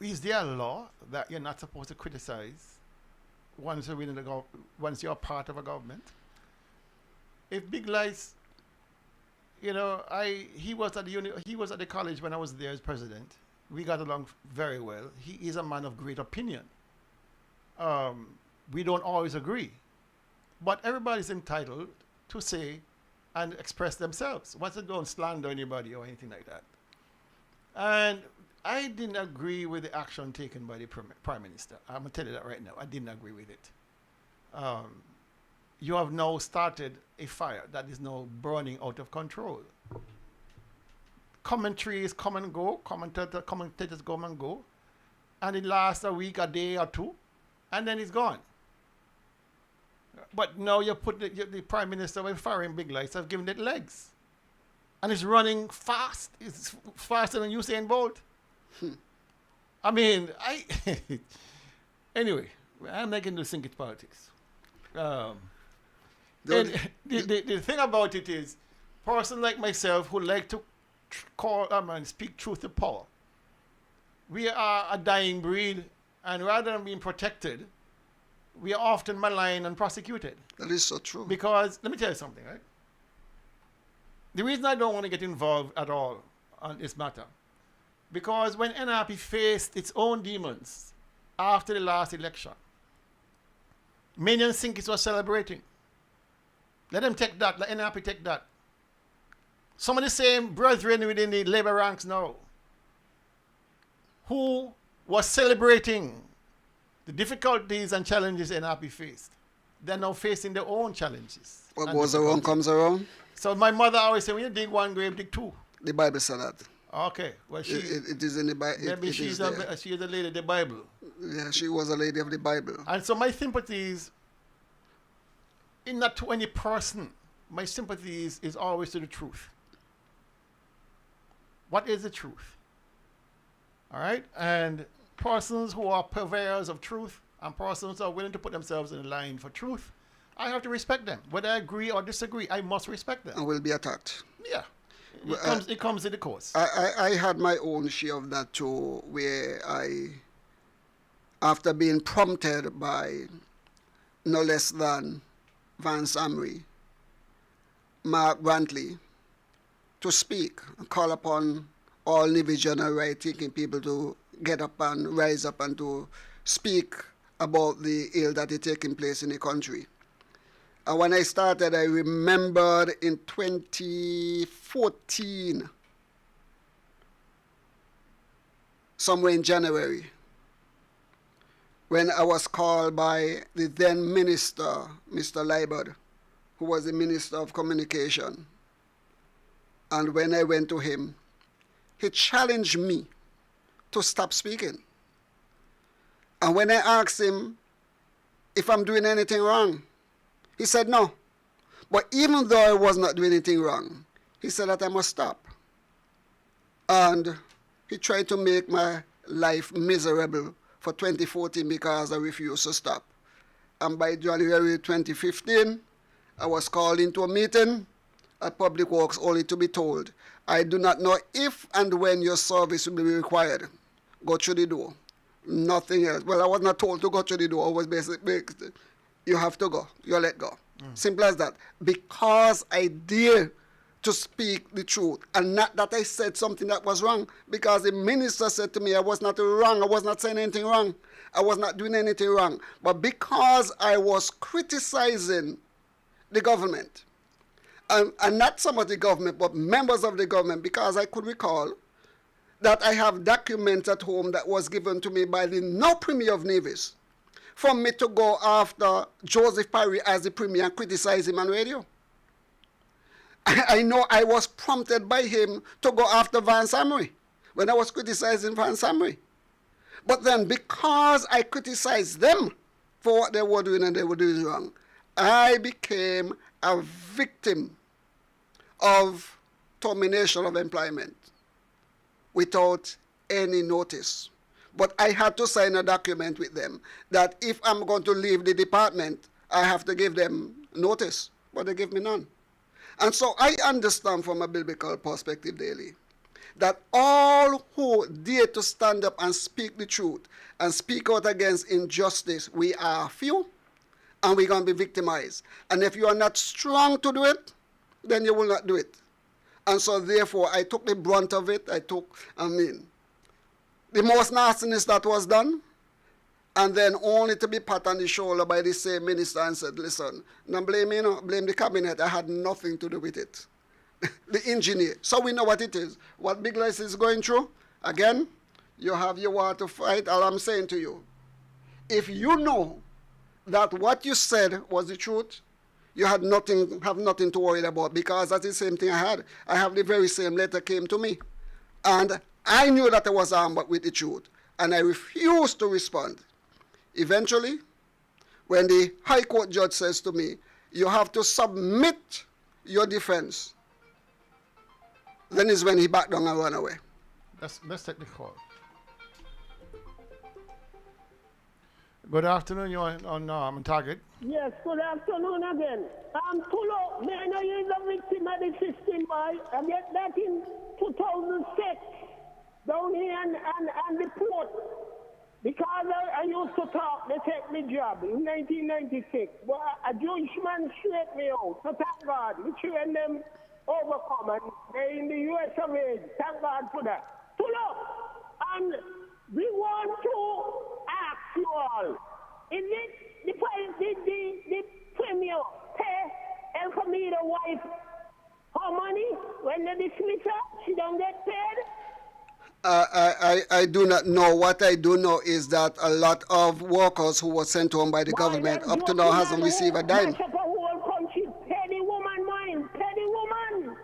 is there a law that you're not supposed to criticize once you're a part of a government? If Big Lice, he was at the college when I was there as president. We got along very well. He is a man of great opinion. We don't always agree, but everybody's entitled to say and express themselves. Once they don't slander anybody or anything like that. And I didn't agree with the action taken by the Prime Minister. I'm going to tell you that right now. I didn't agree with it. You have now started a fire that is now burning out of control. Commentaries come and go, commentators come and go, and it lasts a week, a day or two, and then it's gone. But now you put the Prime Minister with firing Big Lights, have given it legs. And it's running fast. It's faster than Usain Bolt. I mean, anyway, I'm not going to think it's politics. The thing about it is, person like myself who like to speak truth to power, we are a dying breed, and rather than being protected, we are often maligned and prosecuted. That is so true. Because, let me tell you something, right? The reason I don't want to get involved at all on this matter, because when NRP faced its own demons after the last election, many think it was celebrating. Let them take that, let NRP take that. Some of the same brethren within the labor ranks now, who was celebrating the difficulties and challenges NRP faced, they're now facing their own challenges. What goes around comes around. So my mother always said, when you dig one grave, dig two. The Bible said that. Okay, well it is in the Bible. Maybe she is a lady of the Bible. Yeah, she was a lady of the Bible. And so my sympathies, not to any person, my sympathies is always to the truth. What is the truth? All right? And persons who are purveyors of truth and persons are willing to put themselves in line for truth, I have to respect them. Whether I agree or disagree, I must respect them. And will be attacked. Yeah. It comes in the course. I had my own share of that too, where I, after being prompted by no less than Vance Amry, Mark Brantley, to speak and call upon all Nivision and right-thinking people to get up and rise up and to speak about the ill that is taking place in the country. And when I started, I remembered in 2014, somewhere in January, when I was called by the then minister, Mr. Liebert, who was the Minister of Communication. And when I went to him, he challenged me to stop speaking. And when I asked him if I'm doing anything wrong, he said no. But even though I was not doing anything wrong, he said that I must stop. And he tried to make my life miserable for 2014 because I refused to stop. And by January 2015, I was called into a meeting at Public Works only to be told, I do not know if and when your service will be required. Go through the door. Nothing else. Well, I was not told to go through the door. I was basically, you have to go. You're let go. Simple as that. Because I dare to speak the truth, and not that I said something that was wrong, because the minister said to me I was not wrong, I was not saying anything wrong, I was not doing anything wrong. But because I was criticizing the government, and not some of the government, but members of the government, because I could recall that I have documents at home that was given to me by the now Premier of Nevis for me to go after Joseph Parry as the Premier and criticize him on radio. I know I was prompted by him to go after Vance Amry when I was criticizing Vance Amry. But then because I criticized them for what they were doing and they were doing wrong, I became a victim of termination of employment without any notice. But I had to sign a document with them that if I'm going to leave the department, I have to give them notice, but they give me none. And so I understand from a biblical perspective daily that all who dare to stand up and speak the truth and speak out against injustice, we are few and we're going to be victimized. And if you are not strong to do it, then you will not do it. And so therefore I took the brunt of it. the most nastiness that was done, and then only to be pat on the shoulder by the same minister and said, listen, don't blame me, no, blame the cabinet. I had nothing to do with it. The engineer. So we know what it is. What Big Lice is going through, again, you have your war to fight. All I'm saying to you, if you know that what you said was the truth, you have nothing to worry about, because that's the same thing I had. I have the very same letter came to me. And I knew that I was armed with the truth, and I refused to respond. Eventually, when the High Court judge says to me, you have to submit your defense, then is when he backed down and ran away. Let's take the call. Good afternoon, you're on target. Yes, good afternoon again. Tulo, may I know you're the victim of the system, boy? I get that in 2006, down here and the port. Because I used to talk, they take me job in 1996. But a Jewish man straight me out. So thank God, we train them overcome, and they're in the US of A. Thank God for that. Tulo, and we want to ask you all, is it the Premier pay El Camino wife her money when they dismiss her? She don't get paid? I do not know. What I do know is that a lot of workers who were sent home by the government up to now hasn't received a dime. Pay the woman mine. Pay the woman.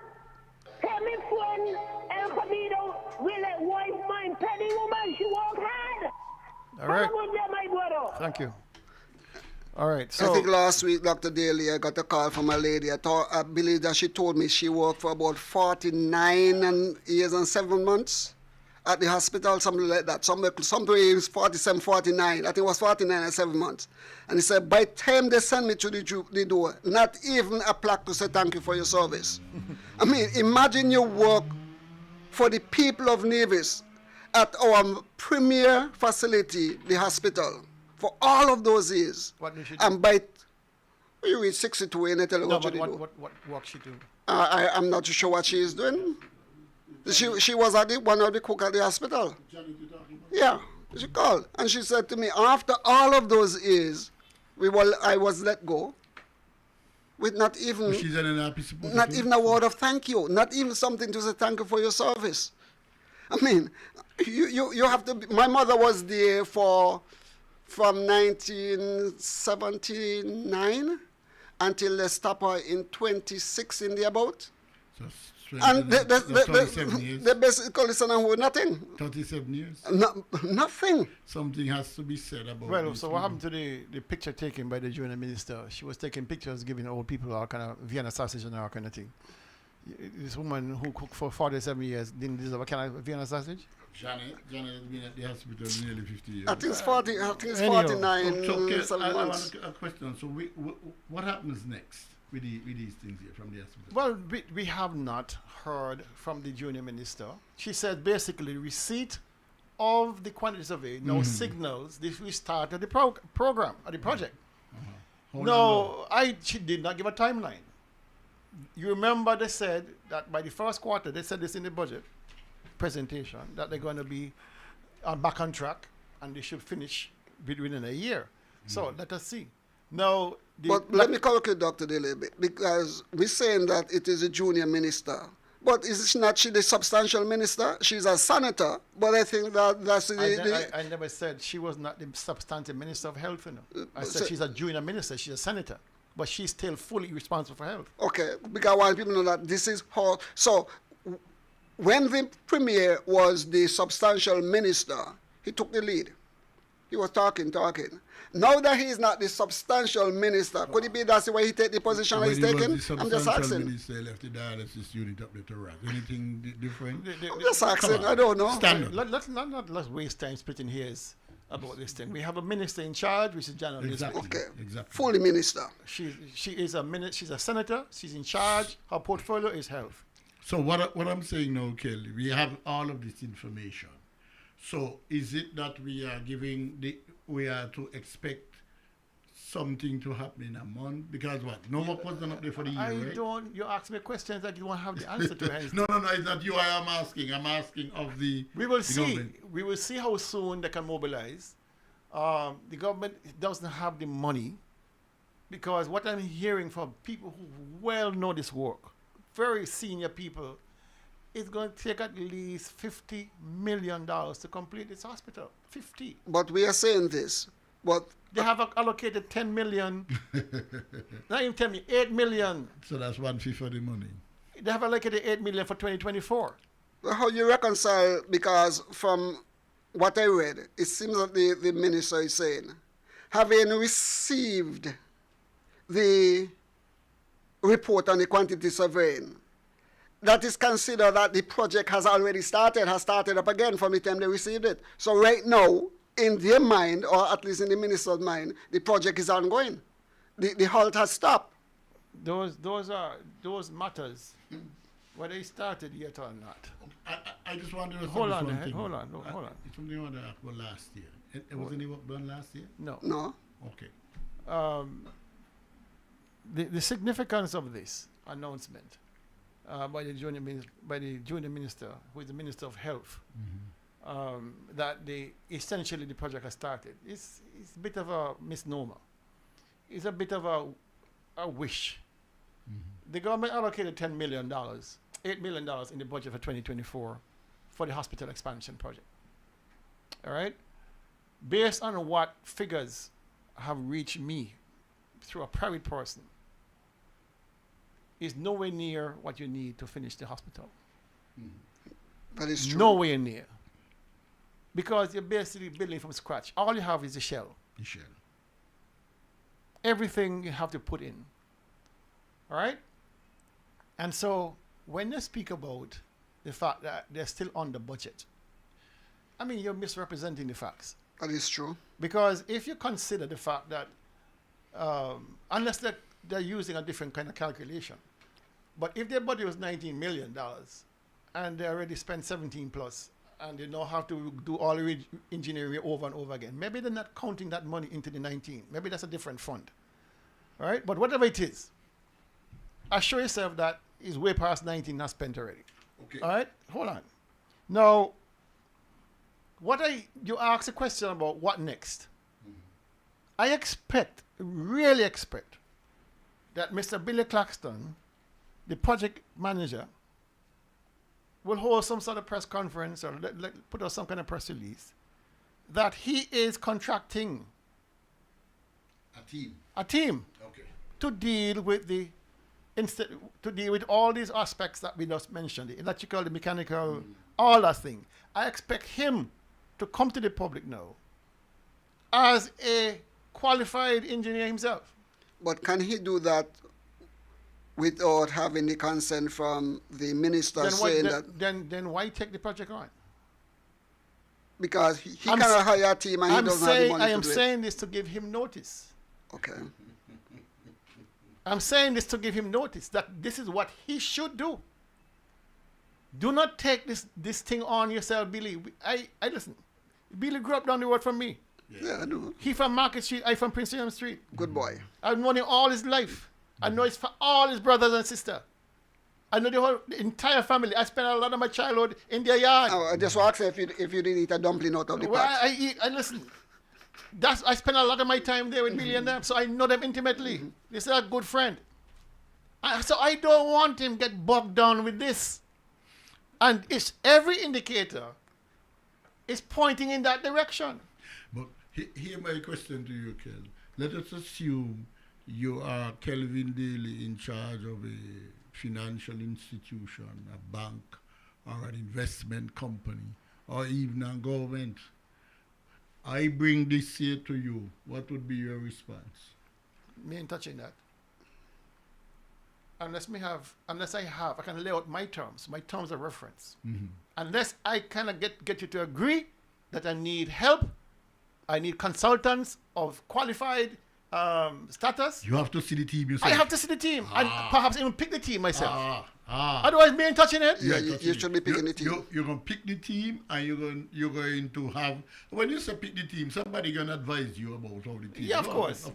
Pay me friend El Camino will let wife mine. Pay the woman. She work hard. All right. Have a good day, my brother. Thank you. All right. So I think last week, Dr. Daly, I got a call from a lady. I believe that she told me she worked for about 49 years and 7 months. at the hospital, something like that. Somewhere is 47, 49. I think it was 49 and 7 months. And he said, by the time they send me to the door, not even a plaque to say thank you for your service. I mean, imagine you work for the people of Nevis at our premier facility, the hospital, for all of those years. What did she do? And by you reach 62 and they tell you what you do. What work she do? I'm not too sure what she is doing. She was at one of the cook at the hospital. Yeah, she called and she said to me, after all of those years, I was let go with not even a word of thank you, not even something to say thank you for your service. I mean, you have to. My mother was there from 1979 until they stopped her in 26 in the about. So and they basically said nothing. 37 years? Nothing. Something has to be said about Well, so what happened to the picture taken by the junior minister? She was taking pictures, giving old people all kind of Vienna sausage and all kind of thing. This woman who cooked for 47 years didn't deserve a kind of Vienna sausage? Janet has been at the hospital nearly 50 years. I think it's 49 I months. want a question. So what happens next with these things here from the hospital? Well, we have not heard from the junior minister. She said basically receipt of the quantity survey now signals the restart of the program, or the project. No, she did not give a timeline. You remember they said that by the first quarter, they said this in the budget presentation, that they're going to be back on track and they should finish within a year. So let us see. Now, but let me correct you, Dr. D, a little bit, because we're saying that it is a junior minister. But is not she the substantial minister? She's a senator, but I think that's I never said she was not the substantive minister of health. You know. I said she's a junior minister, she's a senator, but she's still fully responsible for health. Okay, because I want people to know that this is her. So when the premier was the substantial minister, he took the lead. He was talking. Now that he is not the substantial minister, could it be that's the way he take the position he's taking? I'm just asking. Minister left the dialysis unit up there to run. Anything different? I'm just asking. I don't know. Let's waste time splitting hairs about this thing. We have a minister in charge, which is Janet. Exactly. Fully minister. She's a senator. She's in charge. Her portfolio is health. So what I'm saying now, Kelly, we have all of this information. So is it that we are to expect something to happen in a month? Because what? No work was done up there for the year, right? You ask me questions that you won't have the answer to. No, it's not you I am asking. I'm asking of the We will see. Government. We will see how soon they can mobilize. The government doesn't have the money, because what I'm hearing from people who well know this work, very senior people, it's going to take at least $50 million to complete this hospital. 50. But we are saying this. But they have allocated 10 million. Not even 10 million, 8 million. So that's 1/5 of the money. They have allocated 8 million for 2024. Well, how you reconcile? Because from what I read, it seems that the minister is saying, having received the report on the quantity surveying, that is considered that the project has already started up again from the time they received it. So right now, in their mind, or at least in the minister's mind, the project is ongoing. The halt has stopped. Those matters, whether it started yet or not. I just want to hold on. It's something I want to ask about last year. Was any work done last year? No. Okay. The significance of this announcement by the junior minister, who is the Minister of Health, that essentially the project has started. It's a bit of a misnomer. It's a bit of a wish. The government allocated $10 million, $8 million in the budget for 2024 for the hospital expansion project. All right? Based on what figures have reached me through a private person, is nowhere near what you need to finish the hospital. That is true. Nowhere near. Because you're basically building from scratch. All you have is the shell. The shell. Everything you have to put in. All right? And so when you speak about the fact that they're still under budget, I mean, you're misrepresenting the facts. That is true. Because if you consider the fact that, unless they're using a different kind of calculation, but if their budget was $19 million and they already spent 17 plus, and they now have to do all the engineering over and over again, maybe they're not counting that money into the 19. Maybe that's a different fund. All right? But whatever it is, assure yourself that is way past 19 not spent already. Okay. All right? Hold on. Now, you asked a question about what next. I really expect, that Mr. Billy Claxton, the project manager, will hold some sort of press conference or put out some kind of press release that he is contracting a team Okay. to deal with all these aspects that we just mentioned, the electrical, the mechanical, all that thing. I expect him to come to the public now as a qualified engineer himself. But can he do that without having the consent from the minister Then why take the project on? Because he cannot hire a team and he doesn't have the money to do it. I am saying this to give him notice. Okay. I'm saying this to give him notice that this is what he should do. Do not take this thing on yourself, Billy. I listen. Billy grew up down the road from me. Yeah, I know. He from Market Street, I from Prince William Street. Good boy. I've known him all his life. I know it's for all his brothers and sisters. I know the entire family. I spent a lot of my childhood in their yard. I just want to say if you didn't eat a dumpling out of the pot. I listen. I spent a lot of my time there with Billy and them, so I know them intimately. This is a good friend. So I don't want him get bogged down with this. And it's every indicator is pointing in that direction. But here my question to you, Kel. Let us assume you are Kelvin Daly in charge of a financial institution, a bank, or an investment company, or even a government. I bring this here to you. What would be your response? Me ain't touching that. Unless I can lay out my terms of reference. Mm-hmm. Unless I kind of get you to agree that I need help, I need consultants of qualified status. You have to see the team yourself. I have to see the team and perhaps even pick the team myself. Ah. Otherwise, me ain't touching it. Yeah, you should be picking the team. You're going to pick the team, and you're going to have. When you say pick the team, somebody going to advise you about how the team. Yeah, of course.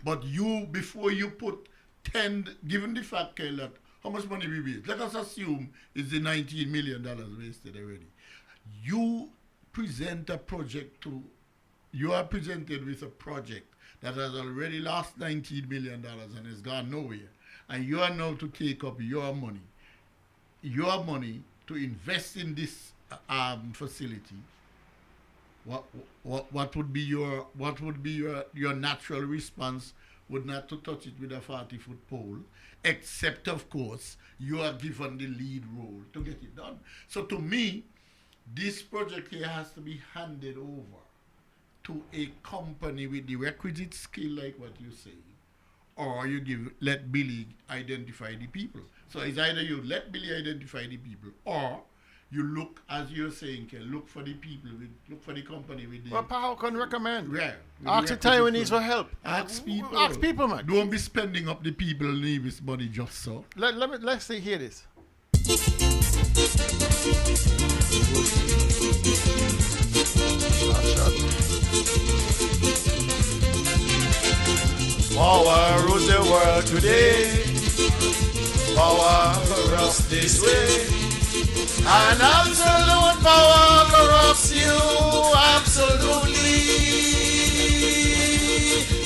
But you, before you put 10, given the fact, Kel, that how much money we waste? Let us assume it's the $19 million wasted already. You present a project to. You are presented with a project that has already lost $19 million and has gone nowhere. And you are now to take up your money to invest in this facility. What would be your natural response? Would not to touch it with a 40-foot pole, except of course you are given the lead role to get it done. So to me, this project here has to be handed over to a company with the requisite skill, like what you say, or you let Billy identify the people. So it's either you let Billy identify the people, or you look, as you're saying, look for the people, look for the company with the. Well, how can recommend? Yeah. Ask the Taiwanese for help. Ask people. Ask people, man. Don't be spending up the people Nevis money just so. Let's see, hear this. Power rules the world today. Power corrupts this way. And absolute power corrupts you. Absolutely.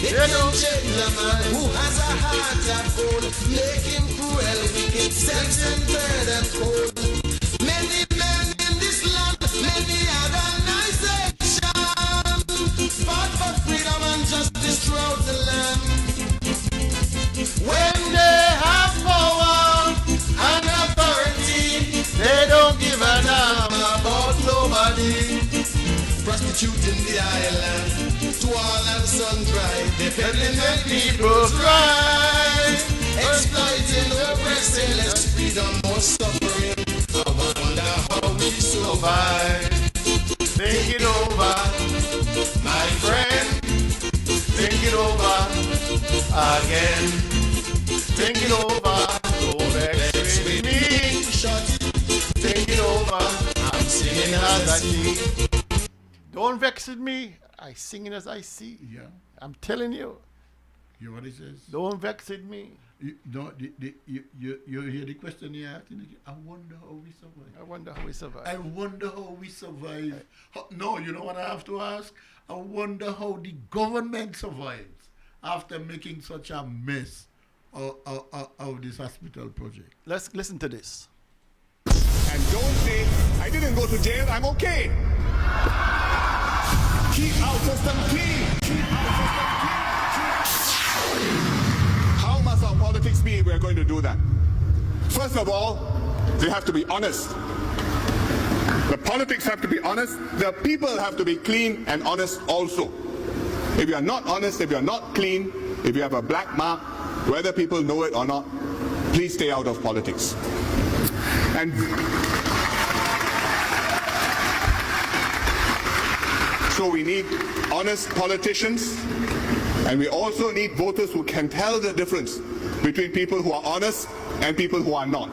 They don't change a man who has a heart of gold, make him cruel, wicked, self-centered and cold. Many men in this land, many organizations fought for freedom and justice throughout the land. When they have power and authority, they don't give a damn about nobody. Prostituting the island to all and sundry, they peddling the people's right, exploiting, oppressing, less freedom, more suffering. I wonder how we survive. They over. Don't vex with me. Take it over. I'm singing as I see. Don't vex with me. I singing as I see. Yeah. I'm telling you. You know what he says? Don't vex with me. You hear the question he asked? I wonder how we survive. I wonder how we survive. I wonder how we survive. No, you know what I have to ask? I wonder how the government survives after making such a mess of this hospital project. Let's listen to this. And don't say, I didn't go to jail, I'm okay. Keep our system clean. Keep our system clean. How must our politics be if we're going to do that? First of all, they have to be honest. The politics have to be honest. The people have to be clean and honest also. If you are not honest, if you are not clean, if you have a black mark, whether people know it or not, please stay out of politics. And so we need honest politicians, and we also need voters who can tell the difference between people who are honest and people who are not.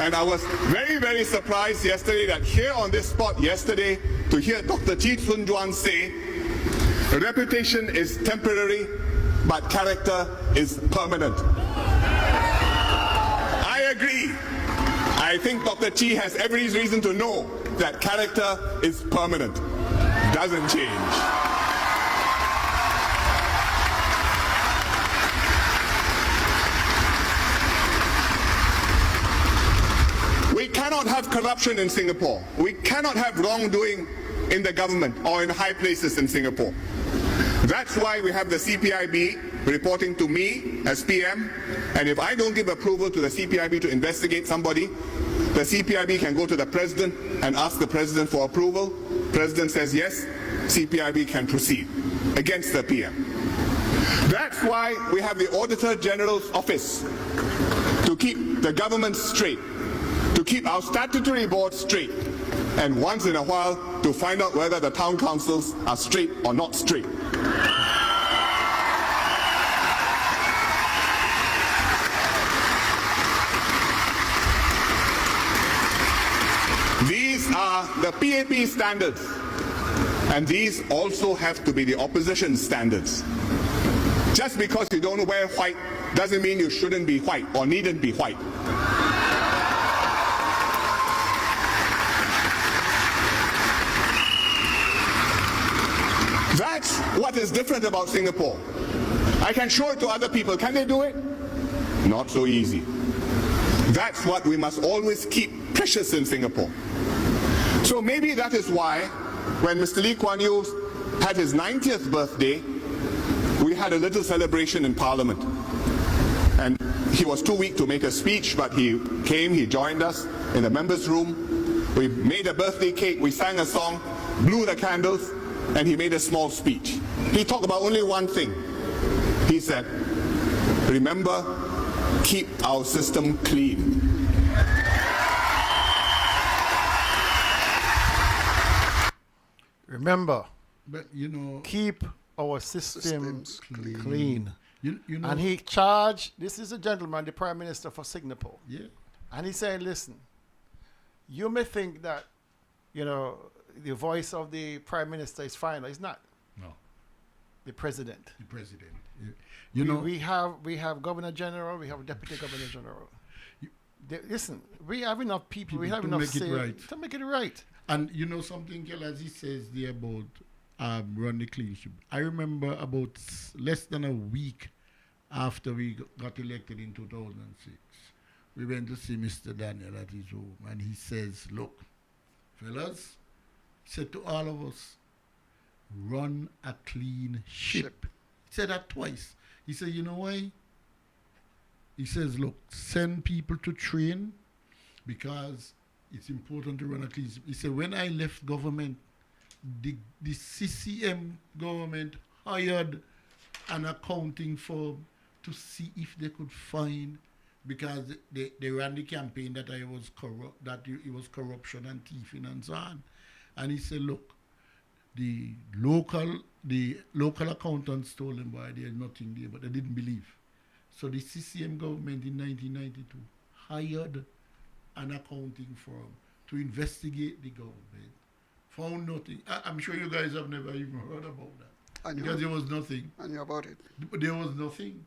And I was very, very surprised yesterday that here on this spot yesterday to hear Dr. Chi Sun Juan say, reputation is temporary, but character is permanent. I agree. I think Dr. Chi has every reason to know that character is permanent, doesn't change. We cannot have corruption in Singapore. We cannot have wrongdoing in the government or in high places in Singapore. That's why we have the CPIB reporting to me as PM, and if I don't give approval to the CPIB to investigate somebody, the CPIB can go to the President and ask the President for approval. President says yes, CPIB can proceed against the PM. That's why we have the Auditor General's office to keep the government straight, to keep our statutory board straight, and once in a while to find out whether the town councils are straight or not straight. These are the PAP standards, and these also have to be the opposition standards. Just because you don't wear white doesn't mean you shouldn't be white or needn't be white. That's what is different about Singapore. I can show it to other people. Can they do it? Not so easy. That's what we must always keep precious in Singapore. So maybe that is why when Mr. Lee Kuan Yew had his 90th birthday, we had a little celebration in Parliament. And he was too weak to make a speech, but he came, he joined us in the members' room. We made a birthday cake, we sang a song, blew the candles, and he made a small speech. He talked about only one thing. He said, remember, keep our system clean. Remember, but you know, keep our systems clean. You know, and he charged, this is a gentleman, the Prime Minister for Singapore. Yeah. And he said, listen, you may think that, you know, the voice of the Prime Minister is final. It's not. No. The President. The President. We have Governor General, we have Deputy Governor General. Listen, we have enough people we have to enough make it right. to make it right. And you know something, as he says there about run the clean ship. I remember about less than a week after we got elected in 2006, we went to see Mr. Daniel at his home, and he says, look, fellas, he said to all of us, run a clean ship. He said that twice. He said, you know why? He says, look, send people to train because it's important to run a clean ship. He said, when I left government, the CCM government hired an accounting firm to see if they could find, because they ran the campaign that I was corrupt, that it was corruption and thieving and so on. And he said, look, the local the local accountants told them why there's nothing there, but they didn't believe. So the CCM government in 1992 hired an accounting firm to investigate the government. Found nothing. I'm sure you guys have never even heard about that. Because there was nothing. I knew about it. There was nothing.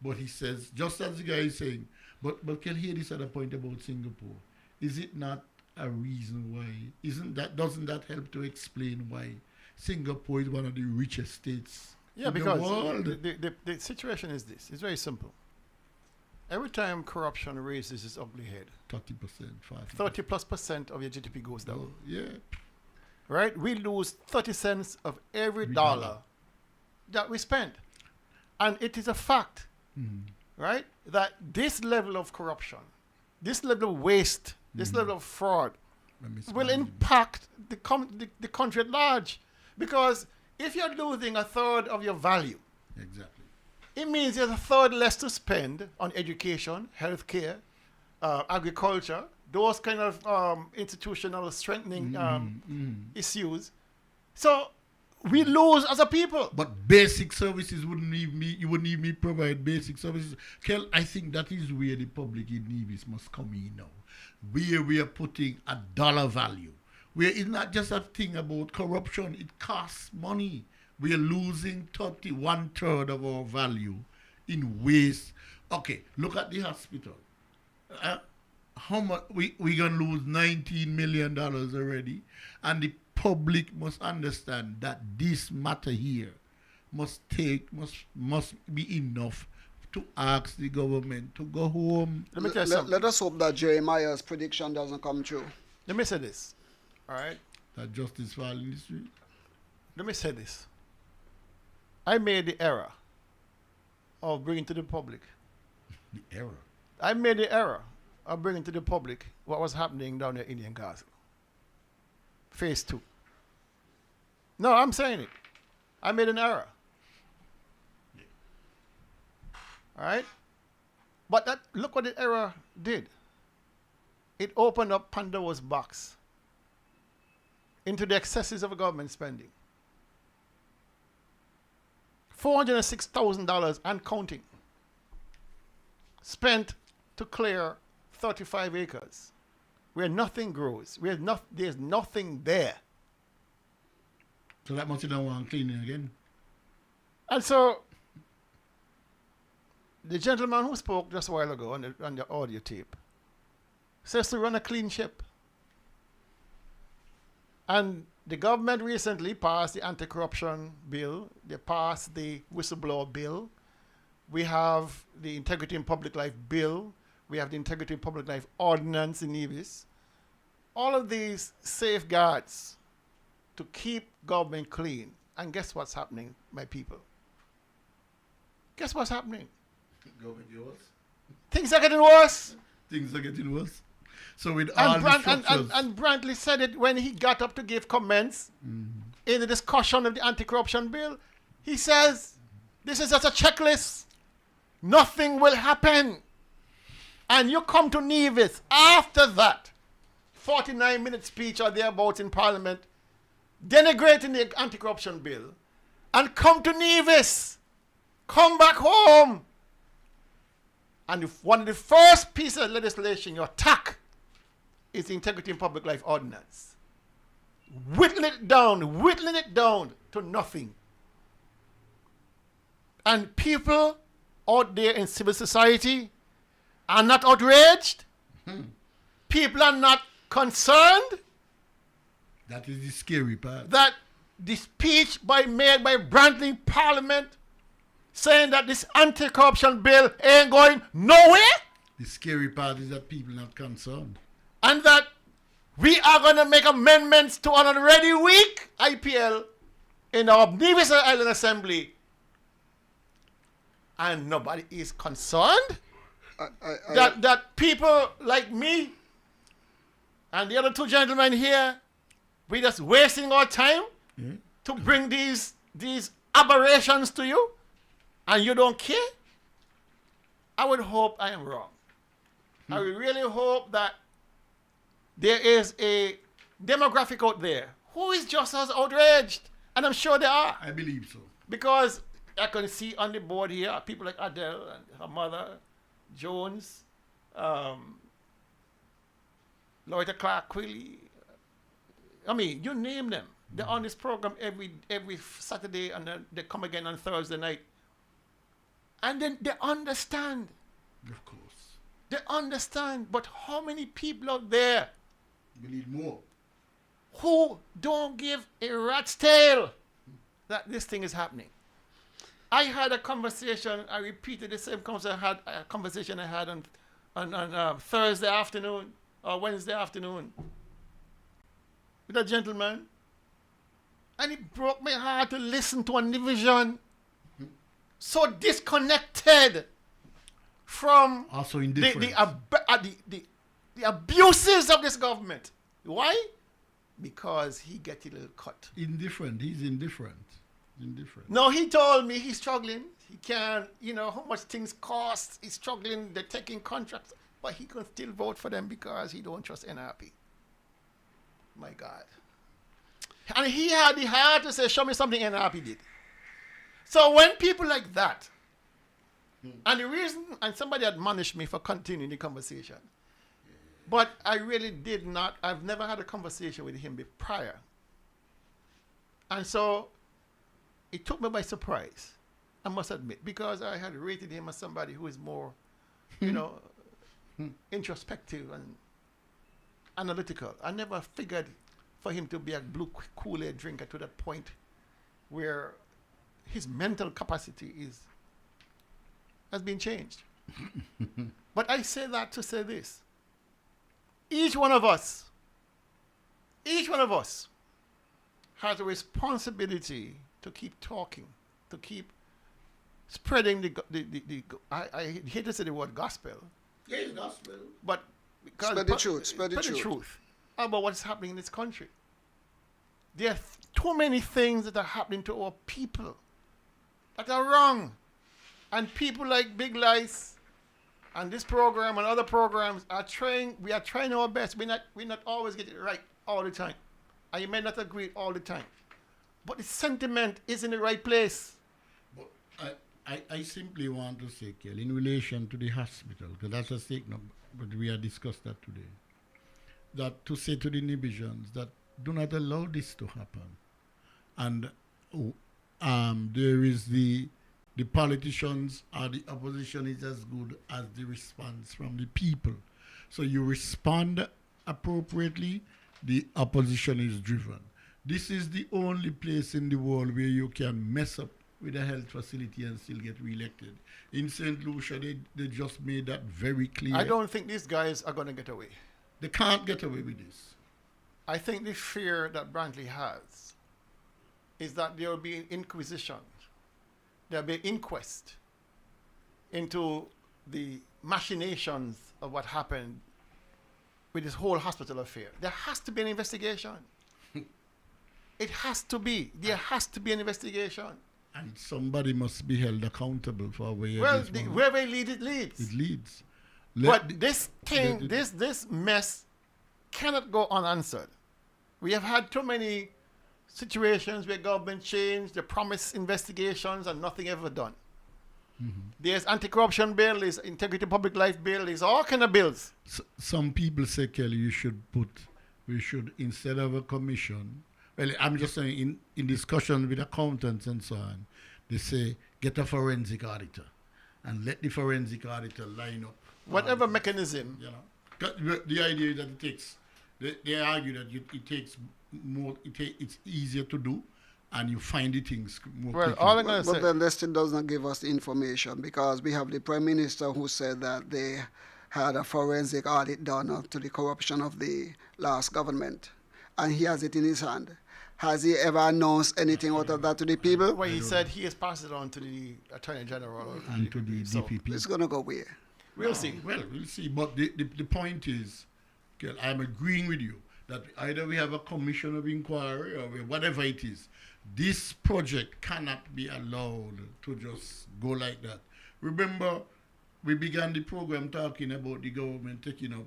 But he says, just as the guy is saying, but can hear this other point about Singapore. Is it not a reason why? Doesn't that help to explain why Singapore is one of the richest states in the world? The situation is this. It's very simple. Every time corruption raises its ugly head, 30%, 40%. 30+% of your GDP goes down. Yeah. Right? We lose 30 cents of every dollar that we spend. And it is a fact, right, that this level of corruption, this level of waste, this level of fraud will impact the country at large. Because if you're losing a third of your value, exactly, it means there's a third less to spend on education, healthcare, agriculture, those kind of institutional strengthening issues. So we lose as a people. But basic services you wouldn't even provide basic services. Kel, I think that is where the public in Nevis must come in now. Where we are putting a dollar value. Where it's not just a thing about corruption, it costs money. We are losing 1/3 of our value in waste. Okay, look at the hospital. How much we gonna lose $19 million already, and the public must understand that this matter here must be enough to ask the government to go home. Let me tell you something. Let us hope that Jeremiah's prediction doesn't come true. Let me say this, all right? That justice fall in the street. Let me say this. I made the error of bringing to the public. The error? I made the error of bringing to the public what was happening down there in Indian Castle. Phase 2. No, I'm saying it. I made an error. All right? But look what the error did. It opened up Pandora's box into the excesses of government spending. $406,000 and counting spent to clear 35 acres where nothing grows, there's nothing there. So that much you don't want cleaning again? And so the gentleman who spoke just a while ago on the audio tape says to run a clean ship. And the government recently passed the anti-corruption bill. They passed the whistleblower bill. We have the Integrity in Public Life bill. We have the Integrity in Public Life ordinance in Nevis. All of these safeguards to keep government clean. And guess what's happening, my people? Guess what's happening? Government yours? Things are getting worse. Things are getting worse. So with all the structures... And Brantley said it when he got up to give comments in the discussion of the anti-corruption bill. He says, this is just a checklist. Nothing will happen. And you come to Nevis after that 49-minute speech or thereabouts in Parliament denigrating the anti-corruption bill and come to Nevis. Come back home. And one of the first pieces of legislation you attack is the Integrity in Public Life Ordinance. Whittling it down to nothing. And people out there in civil society are not outraged. People are not concerned. That is the scary part. That the speech made by Brantley in Parliament saying that this anti-corruption bill ain't going nowhere. The scary part is that people are not concerned. And that we are going to make amendments to an already weak IPL in our Nevis Island Assembly. And nobody is concerned that people like me and the other two gentlemen here, we just wasting our time to bring these aberrations to you, and you don't care? I would hope I am wrong. I would really hope that there is a demographic out there who is just as outraged And I'm sure there are. I believe so. Because I can see on the board here people like Adele and her mother, Jones, Loretta Clark Quilly. I mean, you name them. They're on this program every Saturday, and then they come again on Thursday night. And then they understand. Of course. They understand. But how many people out there We need more. who don't give a rat's tail that this thing is happening? I had a conversation, I repeated the same conversation I had on Thursday afternoon or Wednesday afternoon with a gentleman. And it broke my heart to listen to a division so disconnected from Also the indifferent. abuses of this government. Why? Because he gets a little cut. Indifferent. He's indifferent. Indifferent. No, he told me he's struggling. He can't, how much things cost. He's struggling. They're taking contracts. But he can still vote for them because he don't trust NRP. My God. And he had the heart to say, show me something NRP did. So when people like that, and the reason, and somebody admonished me for continuing the conversation, but I really did not, I've never had a conversation with him prior. And so it took me by surprise, I must admit, because I had rated him as somebody who is more, introspective and analytical. I never figured for him to be a blue Kool-Aid drinker to that point where his mental capacity has been changed. But I say that to say this. Each one of us has a responsibility to keep talking, to keep spreading I hate to say the word gospel. Yeah, gospel. But because spread the truth about what's happening in this country. There are too many things that are happening to our people that are wrong. And people like Big Lice and this program and other programs we are trying our best. We not always get it right all the time. And you may not agree all the time. But the sentiment is in the right place. But I simply want to say, Kel, in relation to the hospital, because that's a statement, but we have discussed that today, that to say to the divisions that do not allow this to happen. And there is the politicians or the opposition is as good as the response from the people. So you respond appropriately, the opposition is driven. This is the only place in the world where you can mess up with a health facility and still get re-elected. In St. Lucia, they just made that very clear. I don't think these guys are going to get away. They can't get away with this. I think the fear that Brantley has is that there will be an inquisition. There will be an inquest into the machinations of what happened with this whole hospital affair. There has to be an investigation. It has to be. There has to be an investigation. And somebody must be held accountable for where wherever it leads, it leads. It leads. But this thing, this mess cannot go unanswered. We have had too many situations where government changed, they promise investigations and nothing ever done. Mm-hmm. There's anti-corruption bill, there's integrity public life bill, there's all kind of bills. Some people say, Kelly, we should, instead of a commission, well, I'm just saying in discussion with accountants and so on, they say, get a forensic auditor and let the forensic auditor line up. Whatever mechanism. The idea is that it takes, they argue that it takes more, it's easier to do and you find the things more quickly. All I'm going to say. But then that still does not give us the information because we have the Prime Minister who said that they had a forensic audit done to the corruption of the last government and he has it in his hand. Has he ever announced anything out of that to the people? Well, he said he has passed it on to the Attorney General. And to the DPP. It's going to go where? We'll see. Well, we'll see. But the point is, Kel, I'm agreeing with you that either we have a commission of inquiry or whatever it is. This project cannot be allowed to just go like that. Remember, we began the program talking about the government taking up,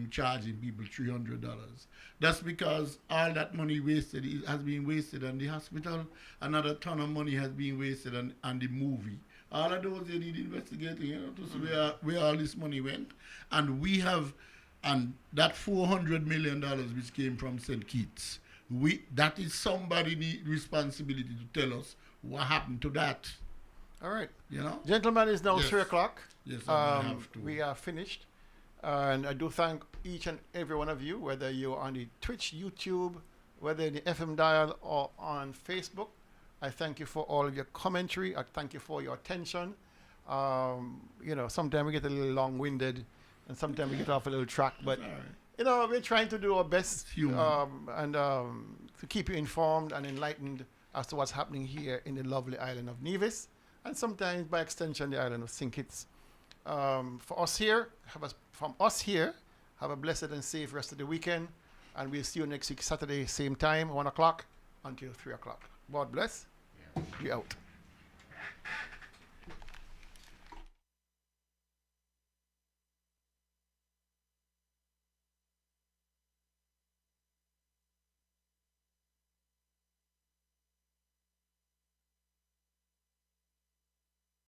charging people $300. That's because all that money has been wasted on the hospital. Another ton of money has been wasted on the movie. All of those they need investigating, to see where all this money went. And we have, and that $400 million which came from St. Kitts, that is somebody's responsibility to tell us what happened to that. All right. You Gentlemen, it's now Yes. 3 o'clock. Yes, I have to. We are finished. And I do thank each and every one of you, whether you're on the Twitch, YouTube, whether in the FM dial or on Facebook. I thank you for all of your commentary. I thank you for your attention. Sometimes we get a little long-winded and sometimes we get off a little track, but we're trying to do our best and to keep you informed and enlightened as to what's happening here in the lovely island of Nevis, and sometimes by extension the island of St. Kitts. From us here, have a blessed and safe rest of the weekend, and we'll see you next week Saturday, same time, 1 o'clock until 3 o'clock. God bless. We out.